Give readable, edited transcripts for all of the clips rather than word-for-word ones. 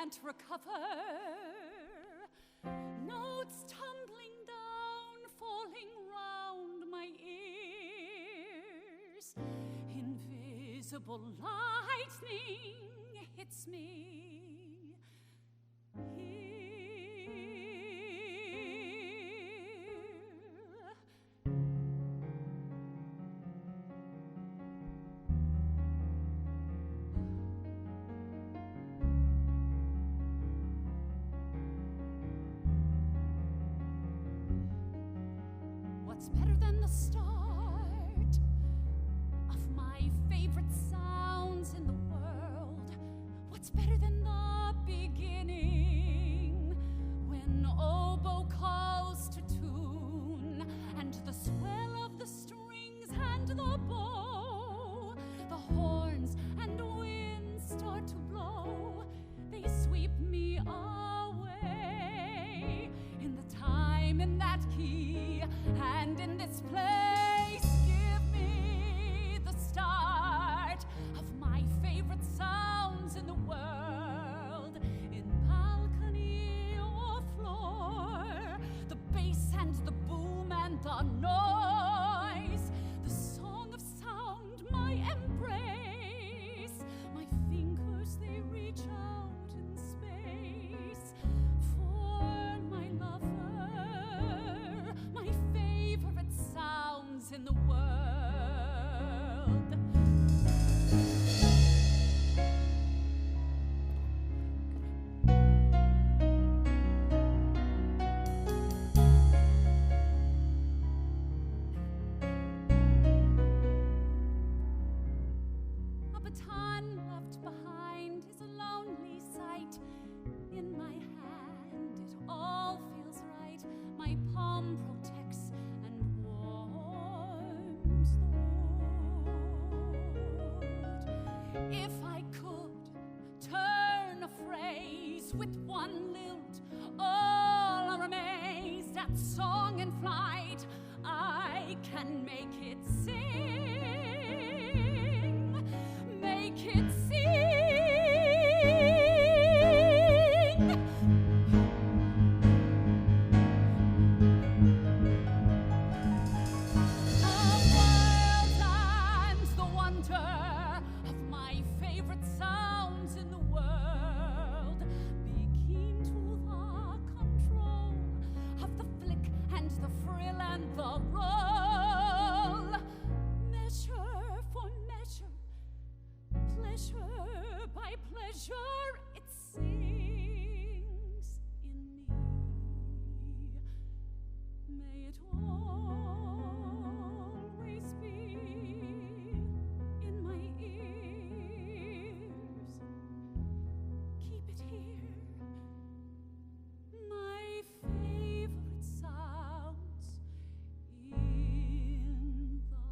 can't recover. Notes tumbling down, falling round my ears. Invisible lightning hits me here. What's better than the start of my favorite sounds in the world? What's better than the beginning, when oboe calls to tune, and the swell of the strings and the bow, the horns and winds start to blow, they sweep me away in the time, in that key, and in this place. Give me the start of my favorite sounds in the world, in balcony or floor, the bass and the boom and the noise, the song of sound, my embrace, my fingers, they reach out in space for my lover, my favorite sounds in the world. A baton left behind is a lonely sight. In my hand, it all feels right. My palm protects and warms the wood. If I could turn a phrase with one lilt, all are amazed at song and flight. I can make it sing, make it sing. The world and the wonder of my favorite sounds in the world. Be keen to the control of the flick and the frill and the roll. Measure for measure, pleasure by pleasure, it sings in me. May it always be in my ears. Keep it here, my favorite sounds in the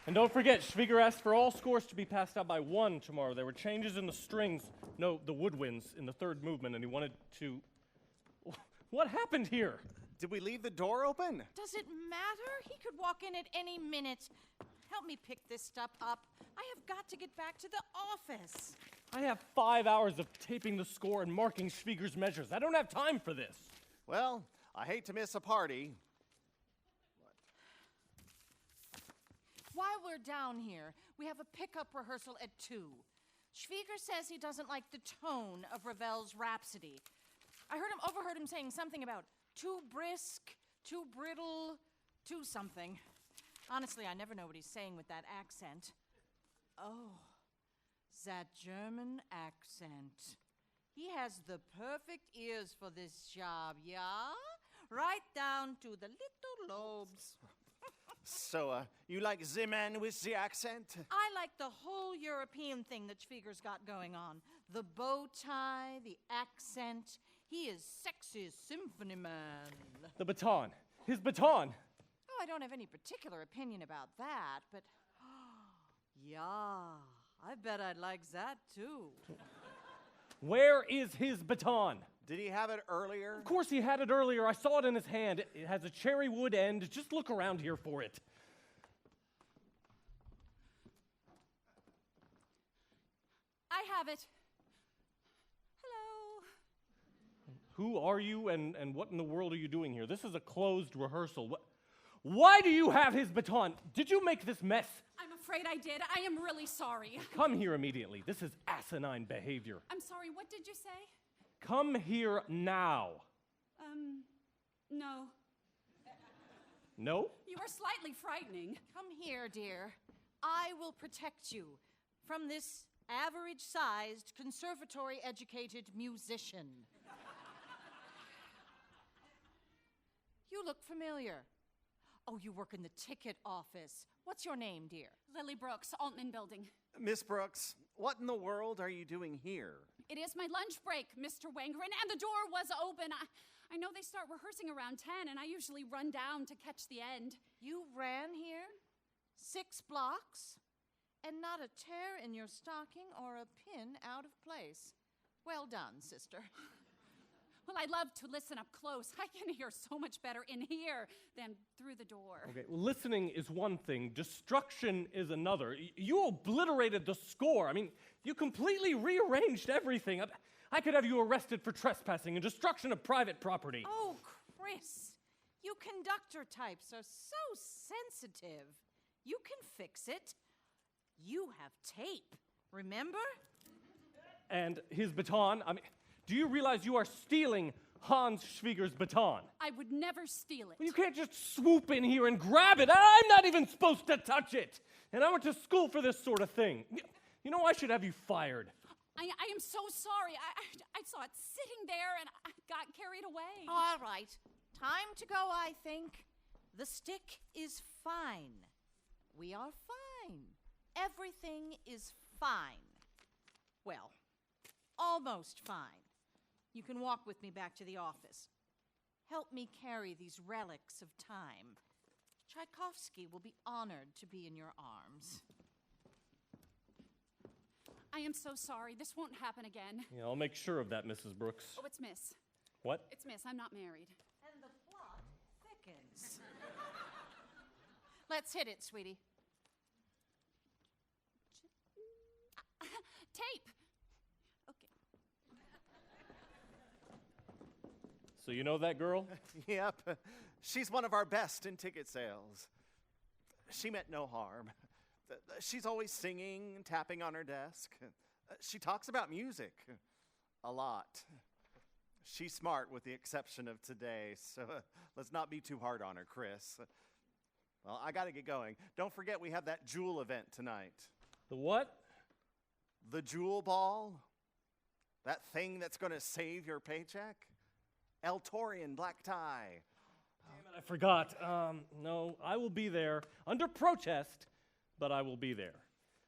And don't forget, Schwieger asked for all scores to be passed out by 1 tomorrow. There were changes in the strings, no, the woodwinds in the third movement, and he wanted to... What happened here? Did we leave the door open? Does it matter? He could walk in at any minute. Help me pick this stuff up. I have got to get back to the office. I have 5 hours of taping the score and marking Schwieger's measures. I don't have time for this. Well, I hate to miss a party. While we're down here, we have a pickup rehearsal at 2. Schwieger says he doesn't like the tone of Ravel's Rhapsody. I overheard him saying something about too brisk, too brittle, too something. Honestly, I never know what he's saying with that accent. Oh, that German accent. He has the perfect ears for this job, yeah? Right down to the little lobes. So, you like the man with the accent? I like the whole European thing that Schwieger's got going on. The bow tie, the accent. He is sexy symphony man. The baton. His baton. Oh, I don't have any particular opinion about that, but... yeah, I bet I'd like that, too. Where is his baton? Did he have it earlier? Of course he had it earlier. I saw it in his hand. It has a cherry wood end. Just look around here for it. I have it. Hello. Who are you and what in the world are you doing here? This is a closed rehearsal. Why do you have his baton? Did you make this mess? I'm afraid I did. I am really sorry. Come here immediately. This is asinine behavior. I'm sorry, what did you say? Come here now. No. No? You are slightly frightening. Come here, dear. I will protect you from this average-sized, conservatory-educated musician. You look familiar. Oh, you work in the ticket office. What's your name, dear? Lilly Brooks, Altman Building. Miss Brooks, what in the world are you doing here? It is my lunch break, Mr. Wangerin, and the door was open. I know they start rehearsing around 10, and I usually run down to catch the end. You ran here 6 blocks, and not a tear in your stocking or a pin out of place. Well done, sister. Well, I love to listen up close. I can hear so much better in here than through the door. Okay, well, listening is one thing. Destruction is another. You obliterated the score. I mean, you completely rearranged everything. I could have you arrested for trespassing and destruction of private property. Oh, Chris, you conductor types are so sensitive. You can fix it. You have tape, remember? And his baton, I mean, do you realize you are stealing Hans Schwieger's baton? I would never steal it. Well, you can't just swoop in here and grab it. I'm not even supposed to touch it. And I went to school for this sort of thing. You know, I should have you fired. I am so sorry. I saw it sitting there and I got carried away. All right. Time to go, I think. The stick is fine. We are fine. Everything is fine. Well, almost fine. You can walk with me back to the office. Help me carry these relics of time. Tchaikovsky will be honored to be in your arms. I am so sorry. This won't happen again. Yeah, I'll make sure of that, Mrs. Brooks. Oh, it's Miss. What? It's Miss. I'm not married. And the plot thickens. Let's hit it, sweetie. Tape. Okay. So you know that girl? Yep. She's one of our best in ticket sales. She meant no harm. She's always singing and tapping on her desk. She talks about music a lot. She's smart with the exception of today, so let's not be too hard on her, Chris. Well, I gotta get going. Don't forget we have that jewel event tonight. The what? The jewel ball? That thing that's gonna save your paycheck? El Torian black tie. Damn it, I forgot. No, I will be there under protest, but I will be there.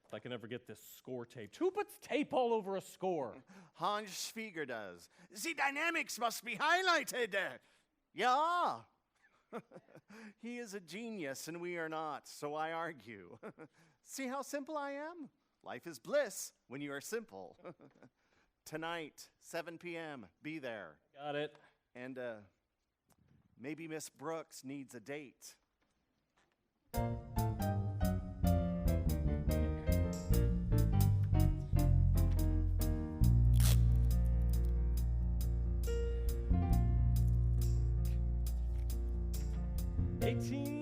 If I can ever get this score taped. Who puts tape all over a score? Hans Schwieger does. The dynamics must be highlighted. Yeah. He is a genius and we are not, so I argue. See how simple I am? Life is bliss when you are simple. Tonight, 7 p.m., be there. Got it. And maybe Miss Brooks needs a date.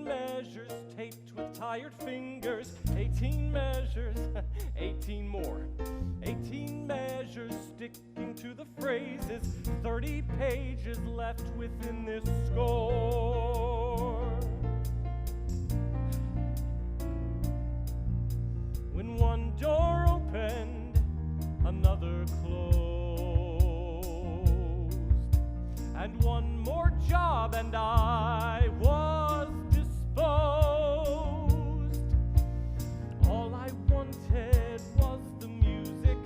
Measures taped with tired fingers. 18 measures, 18 more. 18 measures sticking to the phrases. 30 pages left within this score. When one door opened, another closed. And one more job and I was disposed. All I wanted was the music.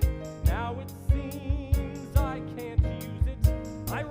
Now it seems I can't use it. I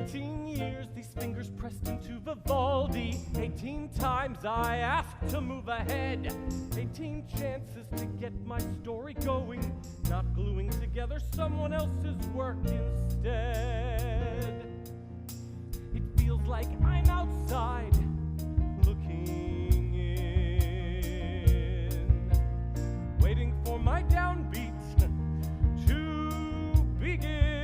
18 years, these fingers pressed into Vivaldi. 18 times I asked to move ahead. 18 chances to get my story going, not gluing together someone else's work instead. It feels like I'm outside looking in, waiting for my downbeat to begin.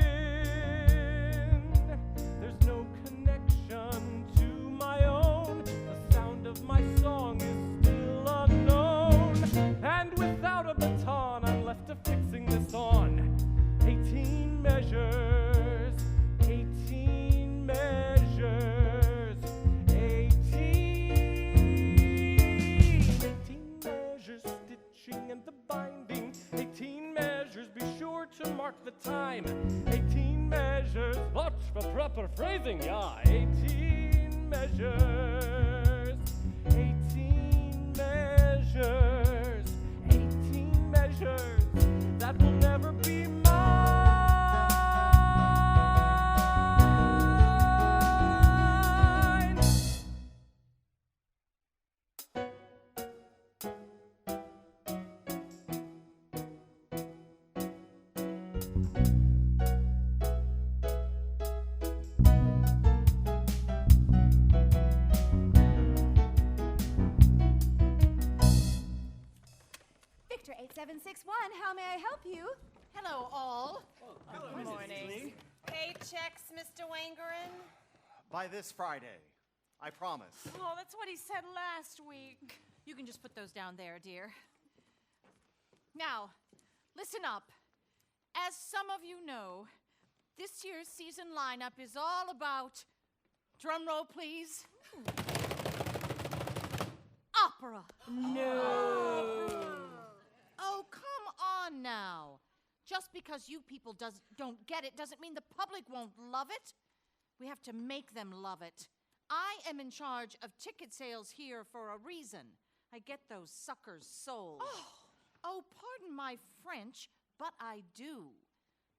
There's no connection to my own. The sound of my song is still unknown. And without a baton, I'm left to fixing this on 18 measures, 18 measures, 18 measures, stitching and the binding, 18 measures, be sure to mark the time, 18 measures, watch for proper phrasing, yeah, 18 measures, 18 measures, 18 measures, that will never be mine. Victor 8761, how may I help you? Hello, all. Good morning. Paychecks, Mr. Wangerin? By this Friday, I promise. Oh, that's what he said last week. You can just put those down there, dear. Now, listen up. As some of you know, this year's season lineup is all about, drum roll please, opera. Oh, come on now. Just because you people don't get it doesn't mean the public won't love it. We have to make them love it. I am in charge of ticket sales here for a reason. I get those suckers sold. Oh, pardon my French, but I do.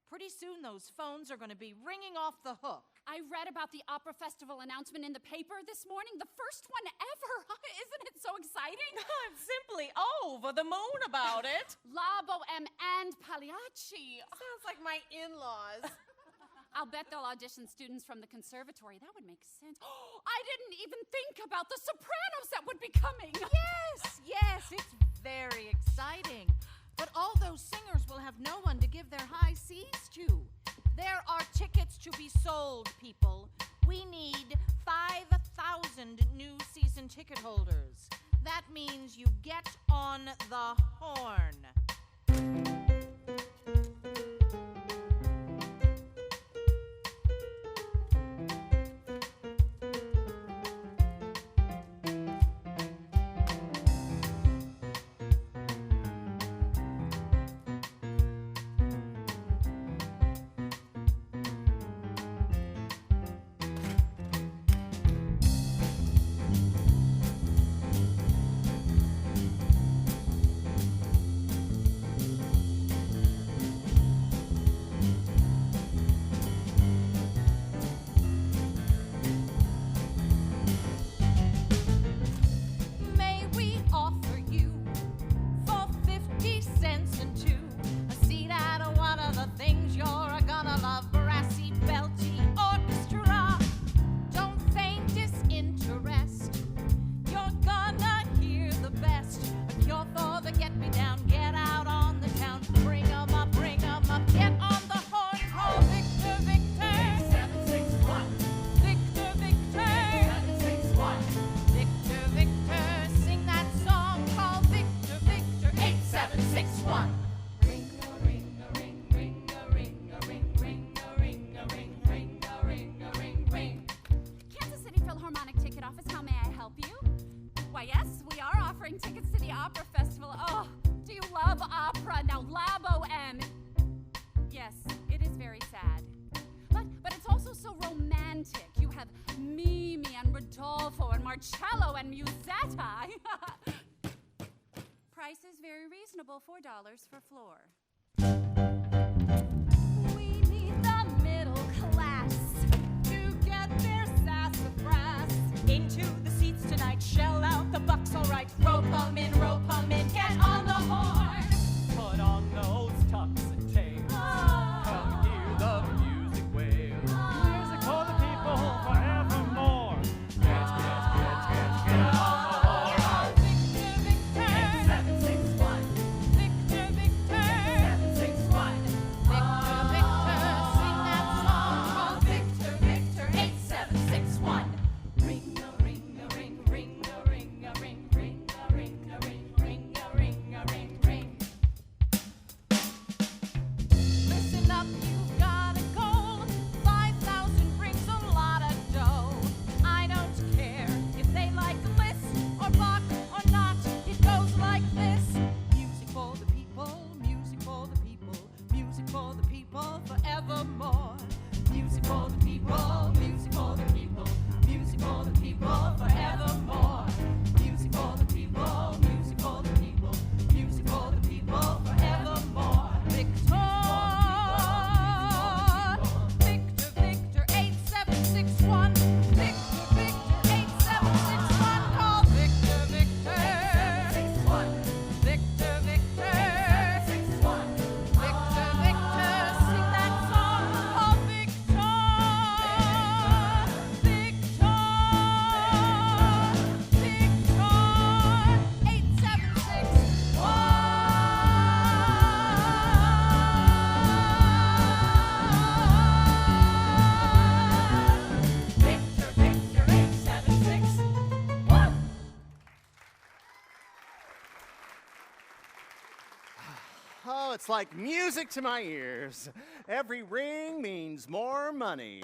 Pretty soon those phones are going to be ringing off the hook. I read about the Opera Festival announcement in the paper this morning. The first one ever. Isn't it so exciting? I'm simply over the moon about it. La Boheme and Pagliacci. Sounds like my in-laws. I'll bet they'll audition students from the conservatory. That would make sense. I didn't even think about the sopranos that would be coming. Yes, it's very exciting. But all those singers will have no one to give their high C's to. There are tickets to be sold, people. We need 5,000 new season ticket holders. That means you get on the horn. Price is very reasonable, $4 for floor. We need the middle class to into the seats tonight. Shell out the bucks, all right. Rope 'em in, get on the horn. Put on those tucks and tails. Come hear the music wail. Music for the people forevermore. Get on the horn. Victor, Victor. 8761. Victor, Victor. 8761. Victor, Victor. Sing that song called Victor, Victor. 8761. Ring a ring a ring, ring a ring a ring, ring a ring a ring, ring a ring a ring, ring. Listen up, you've got a goal. 5,000 brings a lot of dough. I don't care if they like Liszt or Bach or not. It goes like this. Music for the people, music for the people, music for the people forevermore. Music for the people, music for the people, music for the people forevermore. Music for the people, music for the people, music for the people forevermore. Victor, Victor, Victor, 8761. Victor, Victor, 8761. Call Victor, Victor. 661. Victor, Victor. 661. Victor, Victor, sing that song. Call Victor. Victor. Oh, it's like music to my ears. Every ring means more money.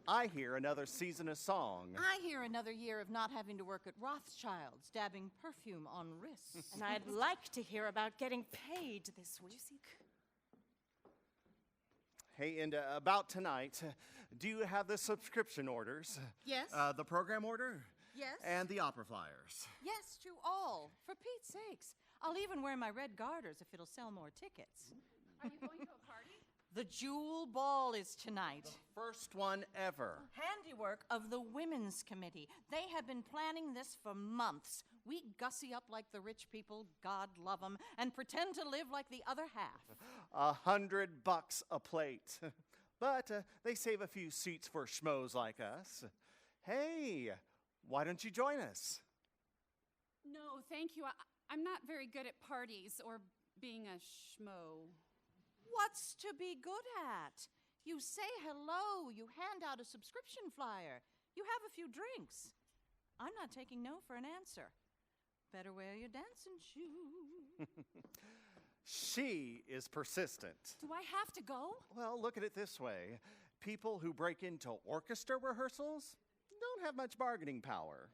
I hear another season of song. I hear another year of not having to work at Rothschild's, dabbing perfume on wrists. And I'd like to hear about getting paid this week. Hey, and about tonight, do you have the subscription orders? Yes. The program order? Yes. And the opera flyers. Yes, to all. For Pete's sakes. I'll even wear my red garters if it'll sell more tickets. Are you going to a party? The Jewel Ball is tonight. First one ever. Handiwork of the Women's Committee. They have been planning this for months. We gussy up like the rich people, God love 'em, and pretend to live like the other half. $100 a plate. But they save a few seats for schmoes like us. Hey, why don't you join us? No, thank you. I'm not very good at parties or being a schmo. What's to be good at? You say hello, you hand out a subscription flyer, you have a few drinks. I'm not taking no for an answer. Better wear your dancing shoes. She is persistent. Do I have to go? Well, look at it this way. People who break into orchestra rehearsals don't have much bargaining power.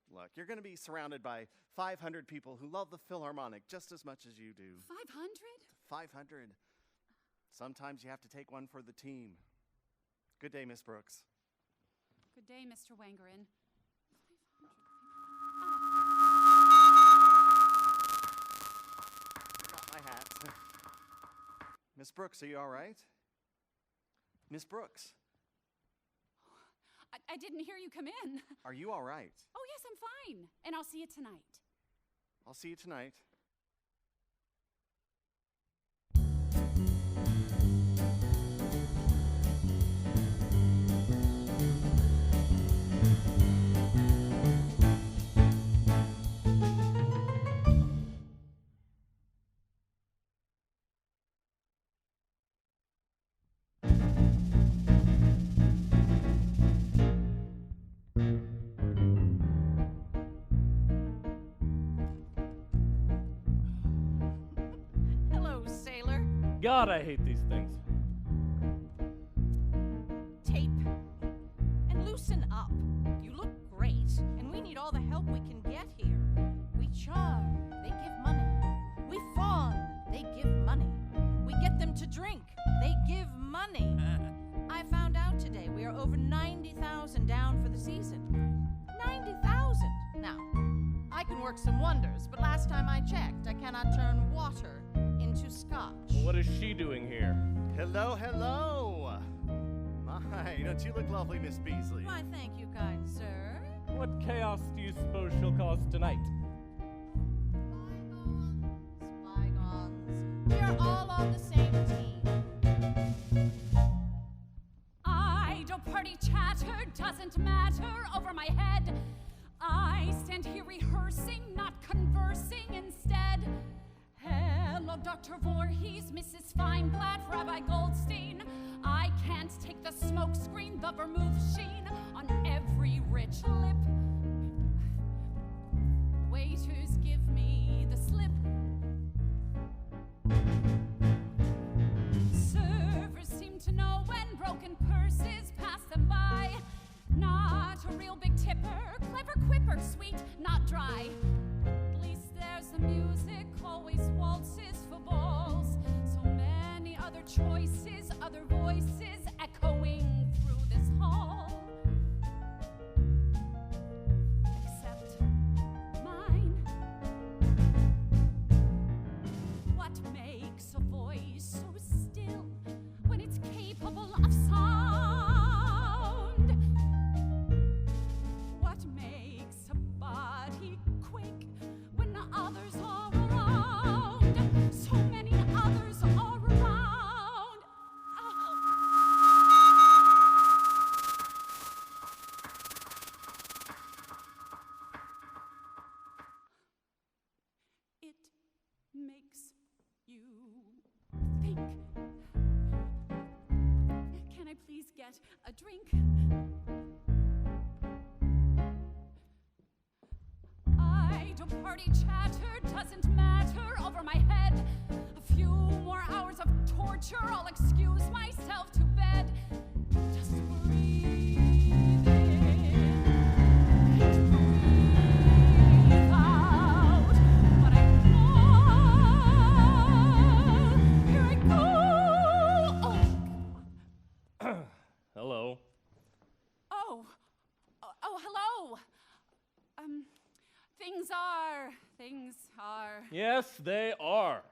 Look, you're going to be surrounded by 500 people who love the Philharmonic just as much as you do. 500? 500. Sometimes you have to take one for the team. Good day, Miss Brooks. Good day, Mr. Wangerin. Got my hat. Miss Brooks, are you all right? Miss Brooks, I didn't hear you come in. are you all right? Oh, yes, I'm fine. And I'll see you tonight. I'll see you tonight. Hello, sailor. God, I hate these things. Tape. And loosen up. You look great, and we need all the help we can get here. We charm, they give money. We fawn, they give money. We get them to drink, they give money. I found out today we are over 90,000 down for the season. 90,000! Now, I can work some wonders, but last time I checked, I cannot turn water into scotch. Well, what is she doing here? Hello, hello. My, Hey, don't you look lovely, Miss Beasley? Why, thank you, kind sir. What chaos do you suppose she'll cause tonight? Bygones. We are all on the same team. Idle party chatter doesn't matter over my head. I stand here rehearsing, not conversing instead. Hello, Dr. Voorhees, Mrs. Feinblatt, Rabbi Goldstein. I can't take the smoke screen, the vermouth sheen on every rich lip. Waiters, give me the slip. Servers seem to know when broken purses pass them by. Not a real big tipper, clever quipper, sweet, not dry. At least there's the music, always waltzes for balls. So many other choices, other voices echoing through this hall. Except mine. What makes a voice so still when it's capable of sound? What makes a body quake when the others are around? So many others are around. It makes you think. Can I please get a drink? Idle party chatter doesn't matter over my head. A few more hours of torture, I'll excuse myself to bed. Just breathe in and breathe out. But I know, here I go. Hello. Oh, hello. Things are. Yes, they are.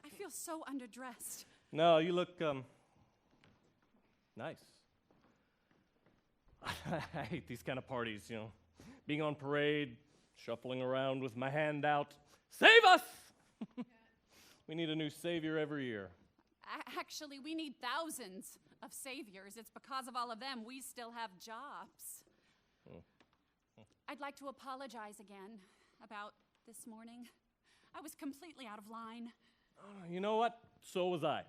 I feel so underdressed. No, you look, nice. I hate these kind of parties, you know. Being on parade, shuffling around with my hand out. Save us! We need a new savior every year. Actually, we need thousands of saviors. It's because of all of them we still have jobs. I'd like to apologize again about this morning. I was completely out of line. You know what? So was I.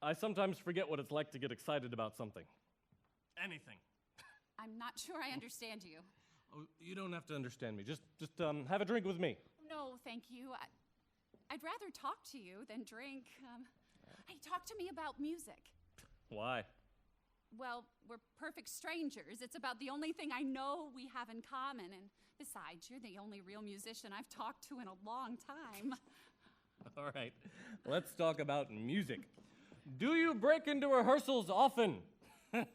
I sometimes forget what it's like to get excited about something. Anything. I'm not sure I understand you. Oh, you don't have to understand me. Just have a drink with me. No, thank you. I'd rather talk to you than drink. Hey, talk to me about music. Why? Well, we're perfect strangers. It's about the only thing I know we have in common. And besides, you're the only real musician I've talked to in a long time. All right, let's talk about music. Do you break into rehearsals often? Well,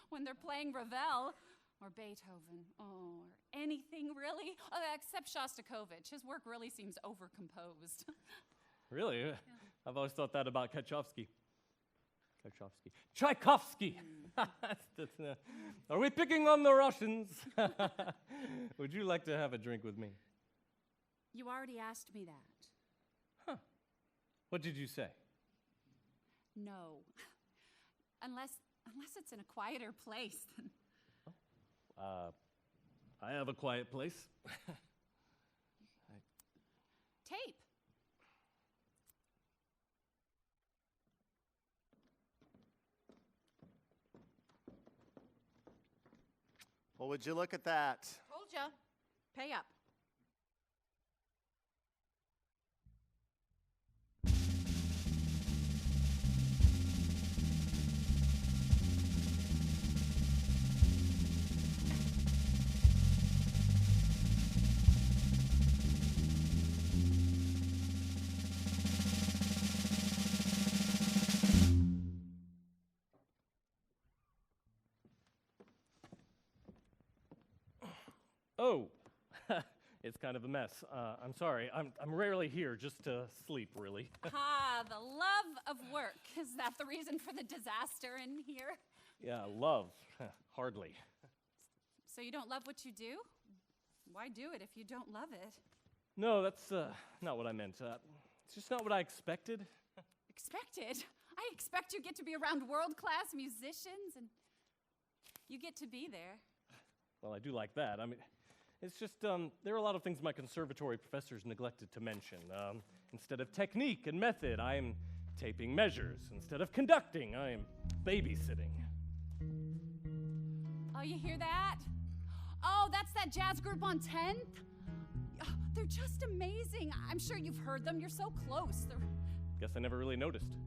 when they're playing Ravel or Beethoven, or anything really, except Shostakovich. His work really seems overcomposed. Really? Yeah. I've always thought that about Tchaikovsky. Are we picking on the Russians? Would you like to have a drink with me? You already asked me that. Huh. What did you say? No. Unless it's in a quieter place. I have a quiet place. Tape. Well, would you look at that? Told ya. Pay up. Oh, it's kind of a mess. I'm sorry. I'm rarely here just to sleep, really. Ah, the love of work. Is that the reason for the disaster in here? Yeah, love. Hardly. So you don't love what you do? Why do it if you don't love it? No, that's not what I meant. It's just not what I expected. Expected? I expect you get to be around world-class musicians, and you get to be there. Well, I do like that. I mean, it's just, there are a lot of things my conservatory professors neglected to mention. Instead of technique and method, I am taping measures. Instead of conducting, I am babysitting. Oh, you hear that? Oh, that's that jazz group on 10th? Oh, they're just amazing. I'm sure you've heard them. You're so close. Guess I never really noticed.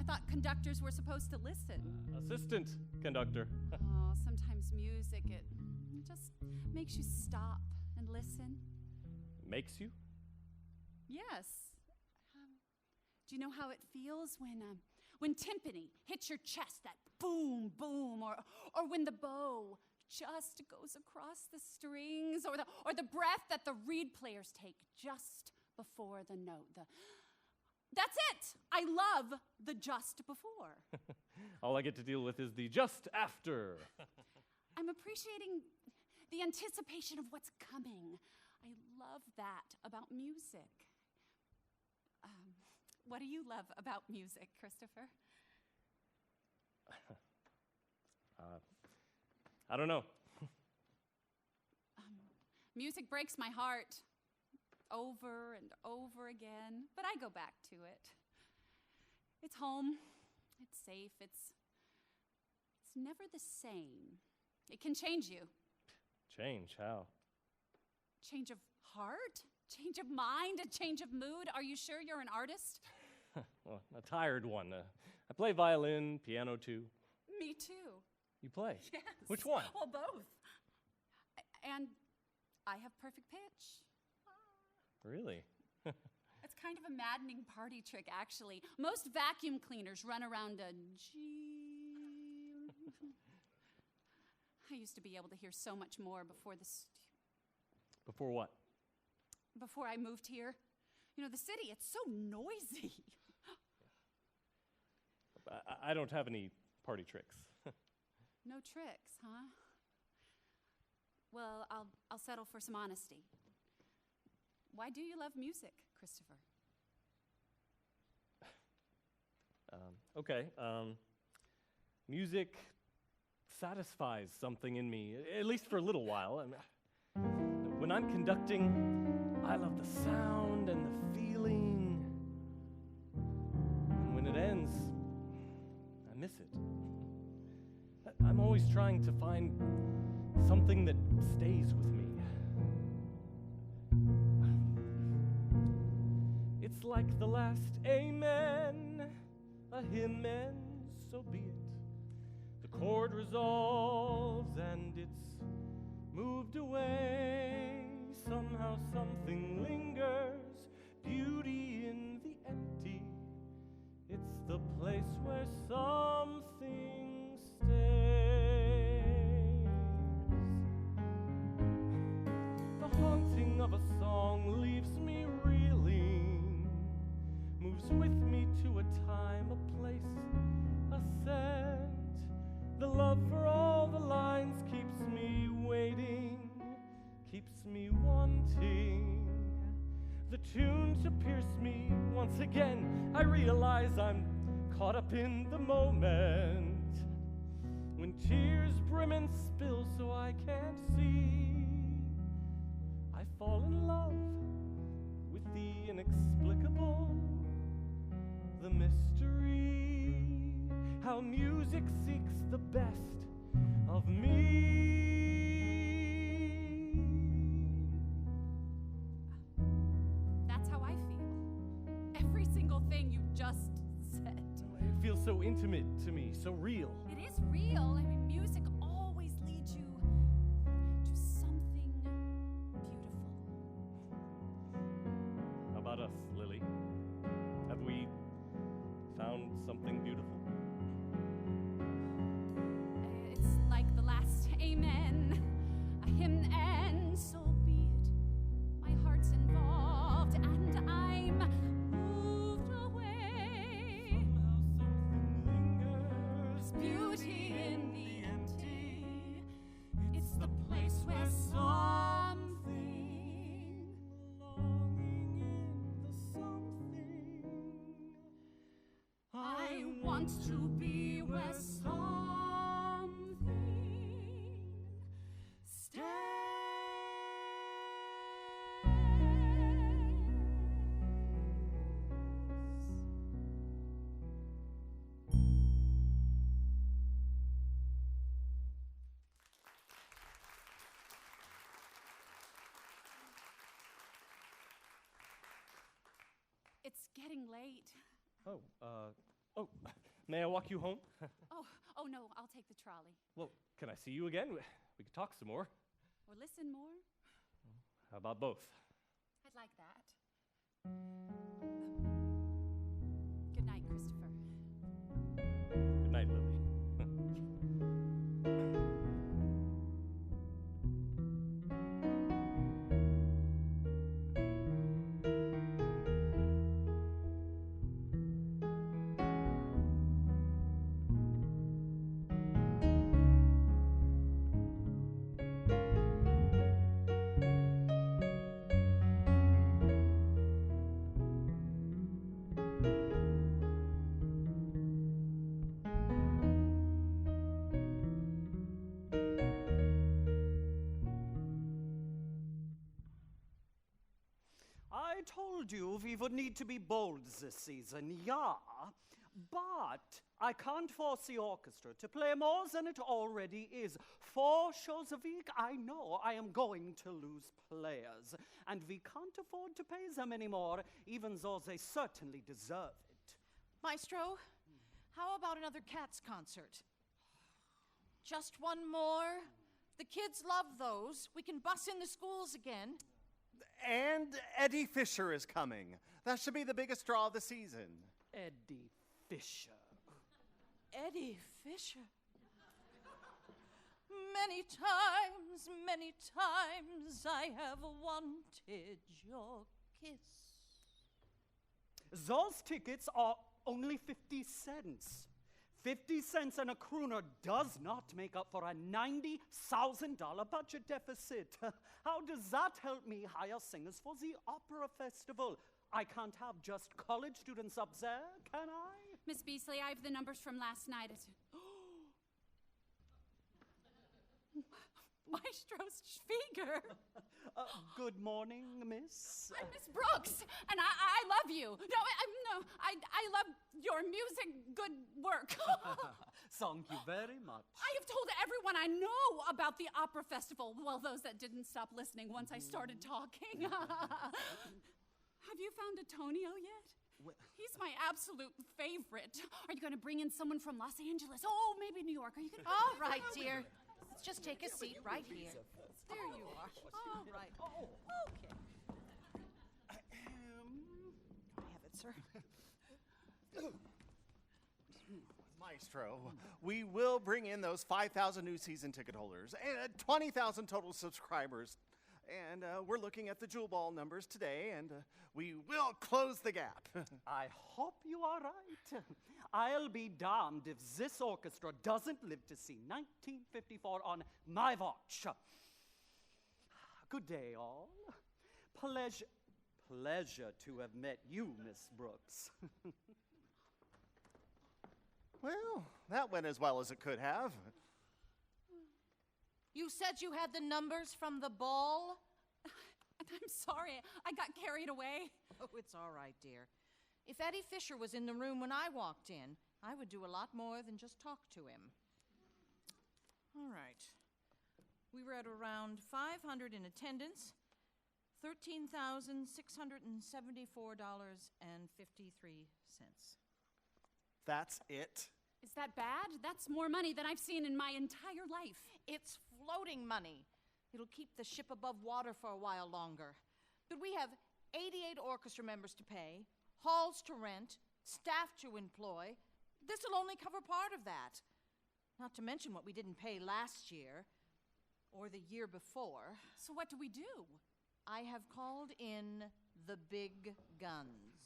I thought conductors were supposed to listen. Assistant conductor. Oh, sometimes music, it just makes you stop and listen. Makes you? Yes. Do you know how it feels when timpani hits your chest, that boom, boom, or when the bow just goes across the strings, or the breath that the reed players take just before the note. That's it! I love the just before. All I get to deal with is the just after. I'm appreciating the anticipation of what's coming. I love that about music. What do you love about music, Christopher? I don't know. Music breaks my heart over and over again, but I go back to it. It's home, it's safe, it's never the same. It can change you. Change? How? Change of heart? Change of mind? A change of mood? Are you sure you're an artist? Well, a tired one. I play violin, piano too. Me too. You play? Yes. Which one? Well, both. And I have perfect pitch. Really? It's kind of a maddening party trick, actually. Most vacuum cleaners run around a G. I used to be able to hear so much more before Before what? Before I moved here. You know, the city, it's so noisy. I don't have any party tricks. No tricks, huh? Well, I'll settle for some honesty. Why do you love music, Christopher? Okay. Music satisfies something in me, at least for a little while. When I'm conducting, I love the sound and the feeling. And when it ends, I miss it. I'm always trying to find something that stays with me. It's like the last amen, a hymn ends, so be it. The chord resolves and it's moved away. Somehow something lingers, beauty in the empty. It's the place where something stays. The haunting of a song leaves me reeling, moves with me to a time, a place, a scent. The love for all the lines keeps me waiting, keeps me wanting the tune to pierce me. Once again, I realize I'm caught up in the moment, when tears brim and spill so I can't see. I fall in love with the inexplicable, the mystery, how music seeks the best of me. That's how I feel. Every single thing you just said. It feels so intimate to me, so real. It is real. I mean, music always leads you to something beautiful. How about us, Lily? Have we found something beautiful? It's like the last amen, a hymn ends, so be it. My heart's involved and I'm moved to be where something stays. It's getting late. Oh, may I walk you home? Oh no, I'll take the trolley. Well, can I see you again? We could talk some more. Or listen more. How about both? I'd like that. Good night, Christopher. Good night, Lily. I told you we would need to be bold this season, yeah. But I can't force the orchestra to play more than it already is. 4 shows a week, I know I am going to lose players. And we can't afford to pay them anymore, even though they certainly deserve it. Maestro, how about another Cats concert? Just one more? The kids love those. We can bus in the schools again. And Eddie Fisher is coming. That should be the biggest draw of the season. Eddie Fisher. Eddie Fisher. Many times I have wanted your kiss. Those tickets are only 50 cents. 50 cents and a crooner does not make up for a $90,000 budget deficit. How does that help me hire singers for the opera festival? I can't have just college students up there, can I? Miss Beasley, I have the numbers from last night. Maestro Schwieger. Good morning, miss. I'm Miss Brooks, and I love you. I love your music, good work. Thank you very much. I have told everyone I know about the opera festival. Well, those that didn't stop listening once I started talking. Have you found Antonio yet? He's my absolute favorite. Are you going to bring in someone from Los Angeles? Oh, maybe New York. Are you going to? All right, dear. Let's just take a seat right here. There you are. All right. Okay. I have it, sir. Maestro, we will bring in those 5,000 new season ticket holders and 20,000 total subscribers. And we're looking at the Jewel Ball numbers today, and we will close the gap. I hope you are right. I'll be damned if this orchestra doesn't live to see 1954 on my watch. Good day, all. Pleasure to have met you, Miss Brooks. Well, that went as well as it could have. You said you had the numbers from the ball? I'm sorry, I got carried away. Oh, it's all right, dear. If Eddie Fisher was in the room when I walked in, I would do a lot more than just talk to him. All right. We were at around 500 in attendance, $13,674.53. That's it? Is that bad? That's more money than I've seen in my entire life. It's floating money. It'll keep the ship above water for a while longer. But we have 88 orchestra members to pay, halls to rent, staff to employ. This will only cover part of that. Not to mention what we didn't pay last year or the year before. So what do we do? I have called in the big guns.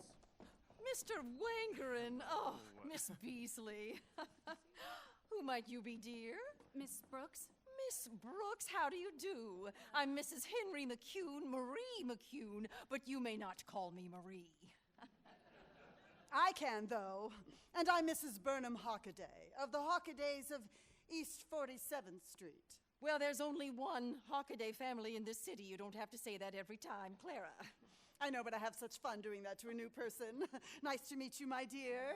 Mr. Wangerin. Oh, Miss Beasley. Who might you be, dear? Miss Brooks? Miss Brooks, how do you do? I'm Mrs. Henry McCune, Marie McCune, but you may not call me Marie. I can, though. And I'm Mrs. Burnham Hockaday, of the Hockadays of East 47th Street. Well, there's only one Hockaday family in this city. You don't have to say that every time, Clara. I know, but I have such fun doing that to a new person. Nice to meet you, my dear.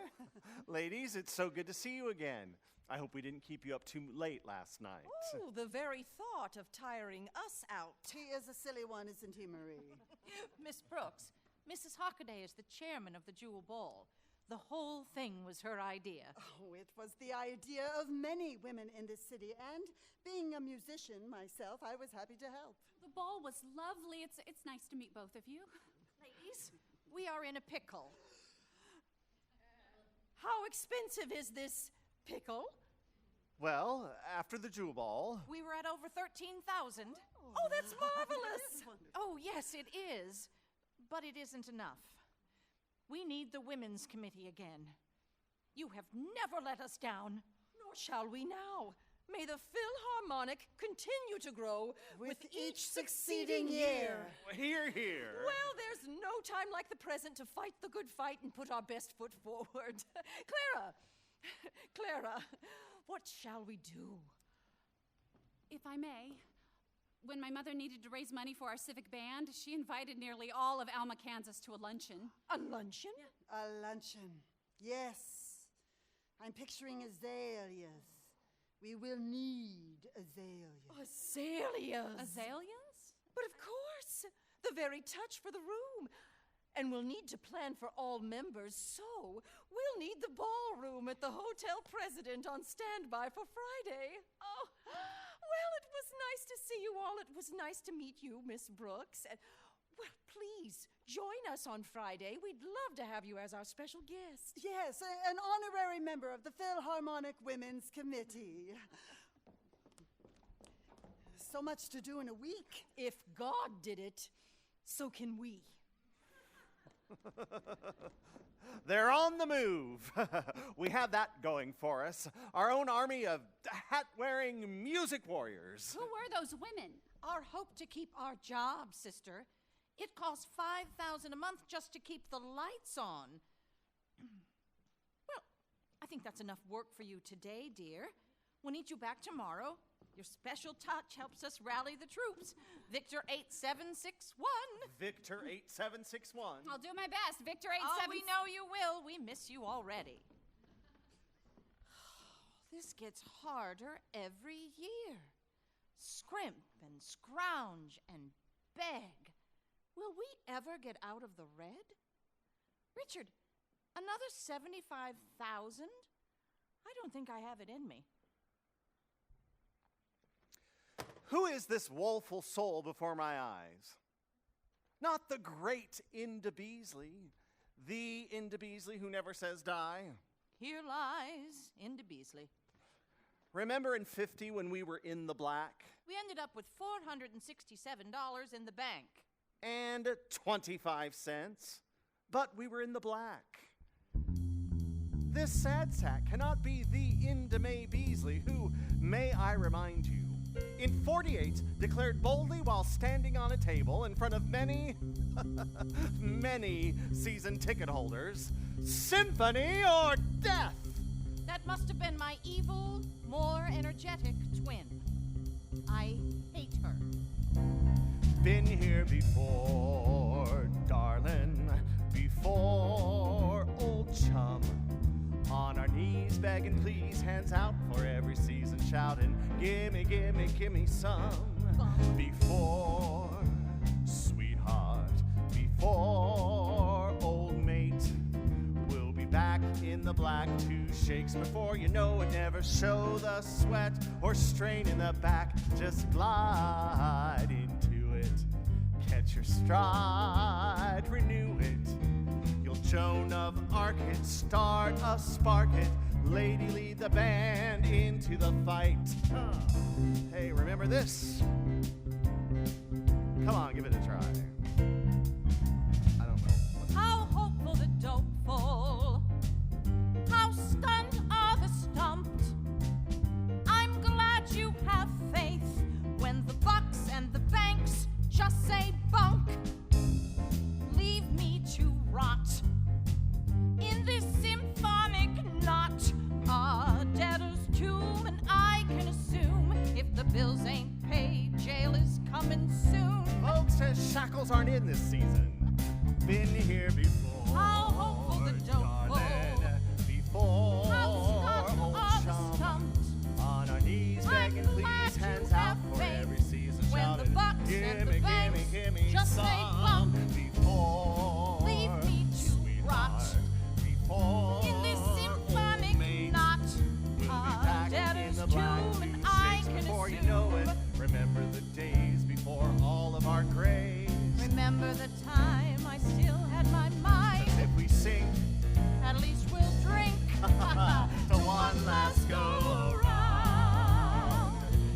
Ladies, it's so good to see you again. I hope we didn't keep you up too late last night. Oh, the very thought of tiring us out. He is a silly one, isn't he, Marie? Miss Brooks, Mrs. Hockaday is the chairman of the Jewel Ball. The whole thing was her idea. Oh, it was the idea of many women in this city, and being a musician myself, I was happy to help. The ball was lovely. It's nice to meet both of you. Ladies, we are in a pickle. How expensive is this pickle? Well, after the Jewel Ball, We were at over 13,000. Oh, that's marvelous. Oh, yes, it is. But it isn't enough. We need the Women's Committee again. You have never let us down. Nor shall we now. May the Philharmonic continue to grow with each succeeding year. Hear, hear. Well, there's no time like the present to fight the good fight and put our best foot forward. Clara, what shall we do? If I may, when my mother needed to raise money for our civic band, she invited nearly all of Alma, Kansas to a luncheon. A luncheon? A luncheon. Yes. I'm picturing azaleas. We will need azaleas. Azaleas. Azaleas? But of course, the very touch for the room. And we'll need to plan for all members, so we'll need the ballroom at the Hotel President on standby for Friday. Oh, well, it was nice to see you all. It was nice to meet you, Miss Brooks. Well, please, join us on Friday. We'd love to have you as our special guest. Yes, an honorary member of the Philharmonic Women's Committee. So much to do in a week. If God did it, so can we. They're on the move. We have that going for us. Our own army of hat-wearing music warriors. Who were those women? Our hope to keep our job, sister. It costs $5,000 a month just to keep the lights on. Well, I think that's enough work for you today, dear. We'll need you back tomorrow. Your special touch helps us rally the troops. Victor 8761. Victor 8761. I'll do my best. Victor 87. Oh, we know you will. We miss you already. This gets harder every year. Scrimp and scrounge and beg. Will we ever get out of the red? Richard, another $75,000? I don't think I have it in me. Who is this woeful soul before my eyes? Not the great Inda Beasley, the Inda Beasley who never says die. Here lies Inda Beasley. Remember in '50 when we were in the black? We ended up with $467 in the bank. And 25 cents. But we were in the black. This sad sack cannot be the Inda May Beasley who, may I remind you, in '48 declared boldly while standing on a table in front of many, many season ticket holders, Symphony or death! That must have been my evil, more energetic twin. I hate her. Been here before, darling, before, old chum. On our knees, begging, please, hands out for every season, shouting, gimme, gimme, gimme some. Before, sweetheart, before, old mate. We'll be back in the black, 2 shakes before you know it. Never show the sweat or strain in the back, just glide into it. Catch your stride, renew it. You'll Joan of Arc it, start a spark it. Lady, lead the band into the fight. Hey, remember this? Come on, give it a try. I don't know. How hopeful the dopeful. How stunned are the stumped. I'm glad you have faith when the bucks and the banks just say bunk. Leave me to rot in the bills ain't paid, jail is coming soon. Folks says shackles aren't in this season. Been here before. How hopeful the doubtful. Darling, before. How old Scott chum. stumped. On our knees, I'm begging glad please, hands you out have for faith every season. when shouting, the bucks and the banks gimme just some. ain't bump. Before. Leave me to rot sweetheart, Before. in this old infamic mate. knot. We'll be A back in debtor's the black tomb, and two I shakes can before you assume. know it. Remember the days before all of our graves. Remember the time I still had my mind. If we sing At least we'll drink to one last go around.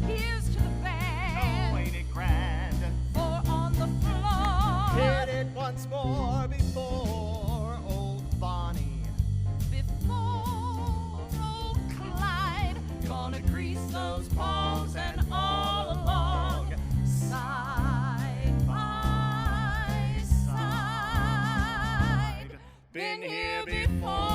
Here's to the oh, band, ain't it grand? for on the floor. Hit it once more before old Bonnie. Before old Clyde, gonna grease those palms and all along, side by side. Been here before.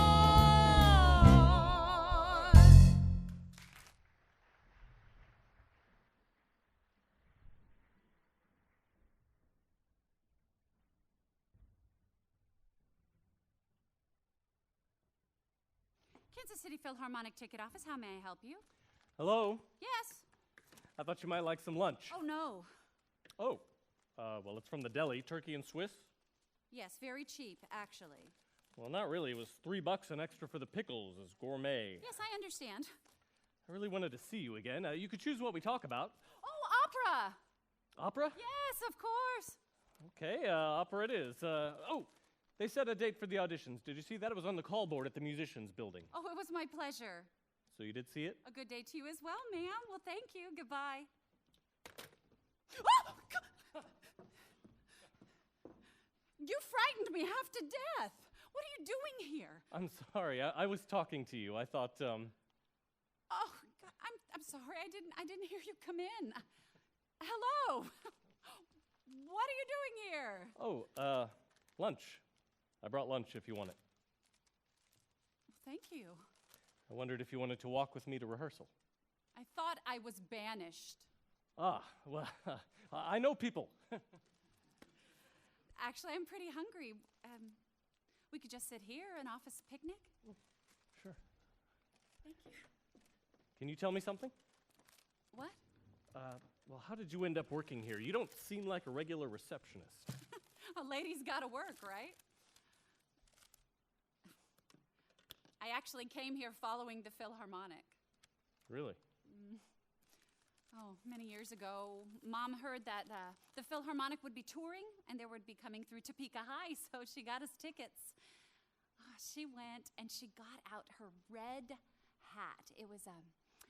Kansas City Philharmonic Ticket Office, how may I help you? Hello? Yes. I thought you might like some lunch. Oh, no. Oh. Well, it's from the deli, turkey and Swiss. Yes, very cheap, actually. Well, not really. It was $3 an extra for the pickles as gourmet. Yes, I understand. I really wanted to see you again. You could choose what we talk about. Oh, opera! Opera? Yes, of course. Okay, opera it is. Oh, they set a date for the auditions. Did you see that? It was on the call board at the musicians building. Oh, it was my pleasure. So you did see it? A good day to you as well, ma'am. Well, thank you. Goodbye. You frightened me half to death. What are you doing here? I'm sorry. I was talking to you. I thought, Oh, God, I'm sorry. I didn't hear you come in. Hello. What are you doing here? oh, lunch. I brought lunch if you want it. Thank you. I wondered if you wanted to walk with me to rehearsal. I thought I was banished. Ah, well, I know people. Actually, I'm pretty hungry. We could just sit here, an office picnic. Sure. Thank you. Can you tell me something? What? Well, how did you end up working here? You don't seem like a regular receptionist. A lady's gotta work, right? I actually came here following the Philharmonic. Really? Oh, many years ago, Mom heard that the Philharmonic would be touring and they would be coming through Topeka High, so she got us tickets. She went and she got out her red hat. It was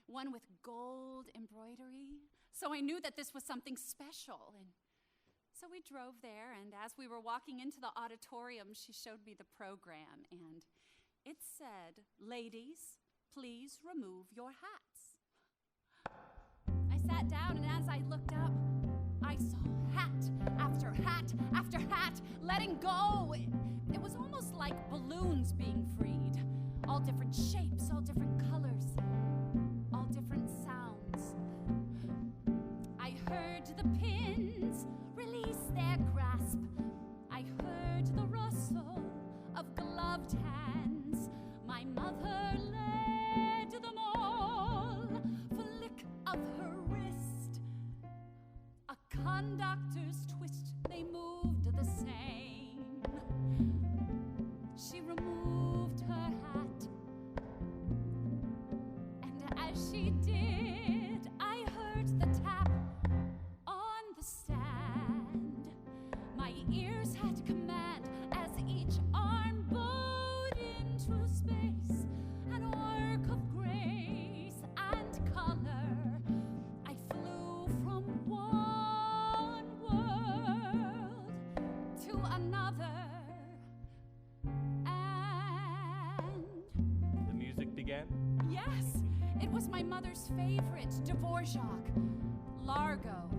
one with gold embroidery. So I knew that this was something special. And so we drove there, and as we were walking into the auditorium, she showed me the program, and it said, "Ladies, please remove your hats." I sat down, and as I looked up, I saw hat after hat after hat letting go. It was almost like balloons being freed. All different shapes, all different colors, all different sounds. I heard the pins release their grasp. I heard the rustle of gloved hands. My mother led them all, flick of her wrist. A conductor's twist, they moved the same. She removed her hat, and as she did, I heard the tap on the stand. My ears had command as each arm bowed into space, an arc of grace and color. I flew from one world to another, and The music began? yes, it was my mother's favorite, Dvorak, Largo.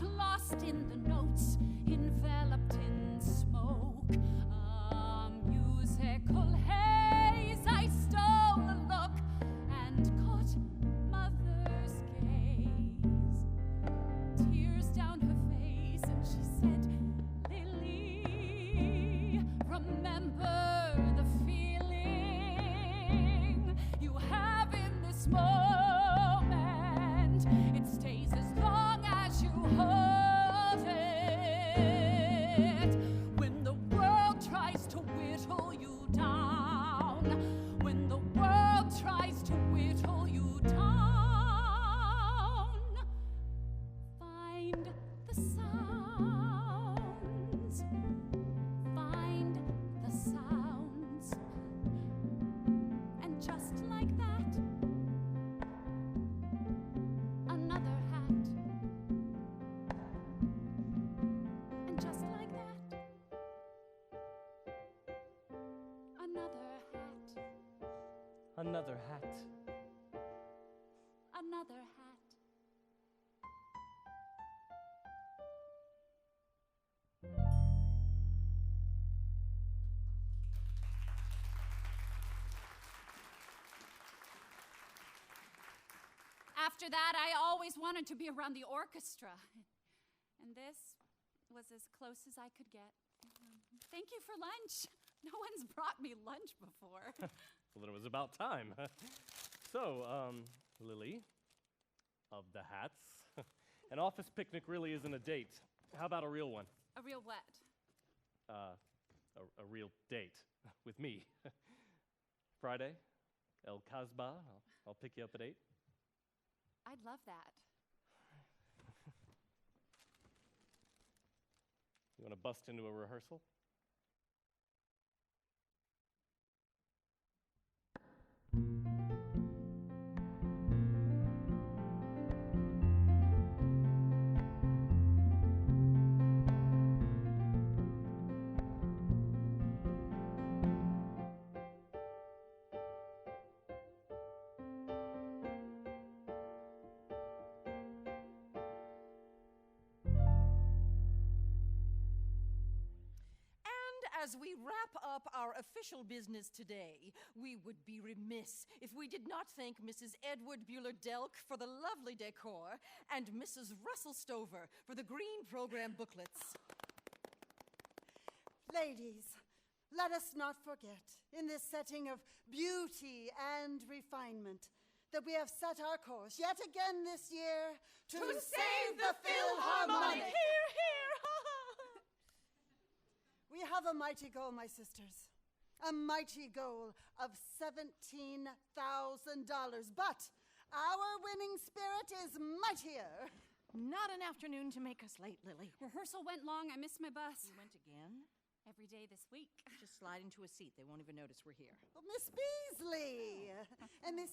lost in the notes, enveloped in smoke. A musical haze, I stole a look and caught mother's gaze. Tears down her face, and she said, Lily, remember the feeling you have in this moment. It stays as long as you hold it. When the world tries to whittle you down, when the world tries to whittle you down, find the sounds, find the sounds, and just like that, another hat, and just like that, another hat, Another hat. another hat. After that, I always wanted to be around the orchestra. And this was as close as I could get. Thank you for lunch. No one's brought me lunch before. Well, then it was about time. So, Lily, of the hats, an office picnic really isn't a date. How about a real one? A real what? A real date with me. Friday, El Casbah. I'll pick you up at 8. I'd love that. You want to bust into a rehearsal? As we wrap up our official business today, we would be remiss if we did not thank Mrs. Edward Bueller-Delk for the lovely decor and Mrs. Russell Stover for the green program booklets. Ladies, let us not forget, in this setting of beauty and refinement, that we have set our course yet again this year to save the Philharmonic. Here, here! We have a mighty goal, my sisters. A mighty goal of $17,000. But our winning spirit is mightier. Not an afternoon to make us late, Lily. Rehearsal went long. I missed my bus. You went again? Every day this week. Just slide into a seat. They won't even notice we're here. Oh, Miss Beasley. And Miss,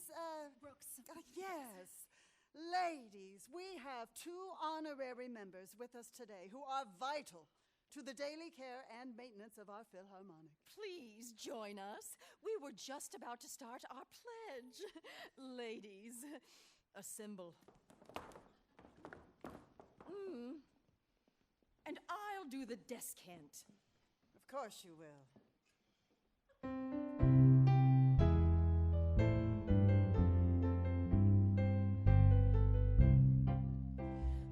Brooks. yes. Ladies, we have 2 honorary members with us today who are vital to the daily care and maintenance of our Philharmonic. Please join us. We were just about to start our pledge. Ladies, assemble. And I'll do the descant. Of course you will.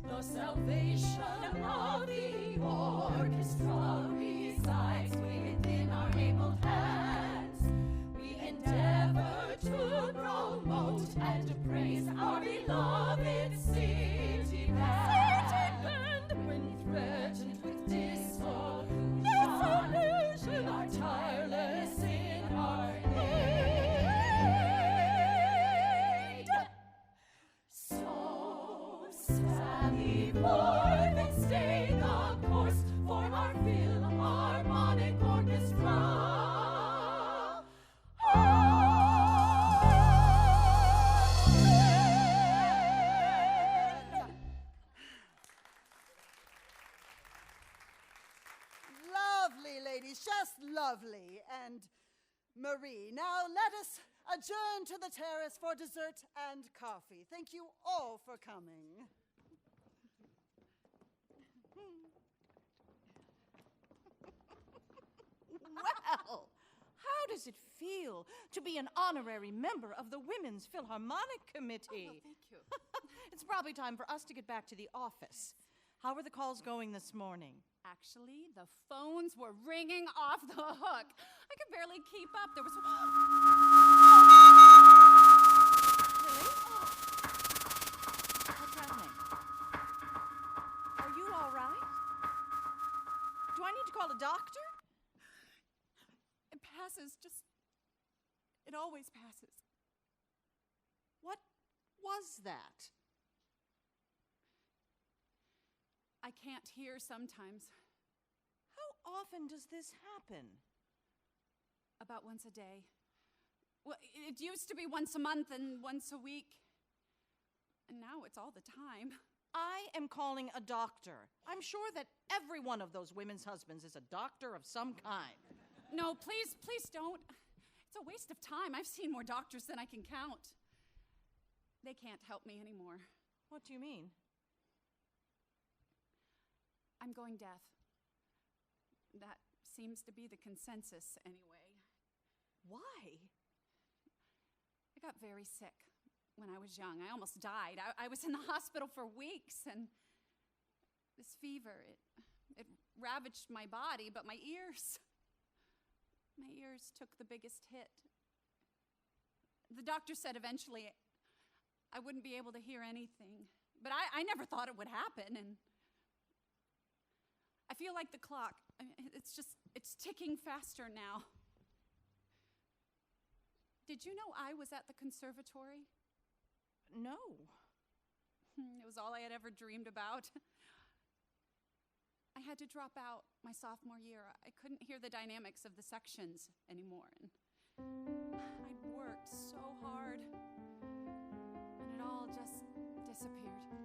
The salvation of the orchestra resides within our able hands. We endeavor to promote and to praise our beloved city band. When threatened with dissolution, are tireless in our aid. So savvy boy, then stay the course for our Philharmonic Orchestra. Lovely, ladies, just lovely. And Marie, now let us adjourn to the terrace for dessert and coffee. Thank you all for coming. feel to be an honorary member of the Women's Philharmonic Committee? Oh, well, thank you. It's probably time for us to get back to the office. How were the calls going this morning? Actually, the phones were ringing off the hook. I could barely keep up. There was... Lily? What's happening? Are you all right? Do I need to call a doctor? It passes, just... It always passes. What was that? I can't hear sometimes. How often does this happen? About once a day. Well, it used to be once a month and once a week. And now it's all the time. I am calling a doctor. I'm sure that every one of those women's husbands is a doctor of some kind. No, please don't. It's a waste of time. I've seen more doctors than I can count. They can't help me anymore. What do you mean? I'm going deaf. That seems to be the consensus anyway. Why? I got very sick when I was young. I almost died. I was in the hospital for weeks, and this fever, it ravaged my body, but my ears took the biggest hit. The doctor said eventually I wouldn't be able to hear anything, but I never thought it would happen, and I feel like the clock. It's ticking faster now. Did you know I was at the conservatory? No. It was all I had ever dreamed about. I had to drop out my sophomore year. I couldn't hear the dynamics of the sections anymore. And I'd worked so hard, and it all just disappeared.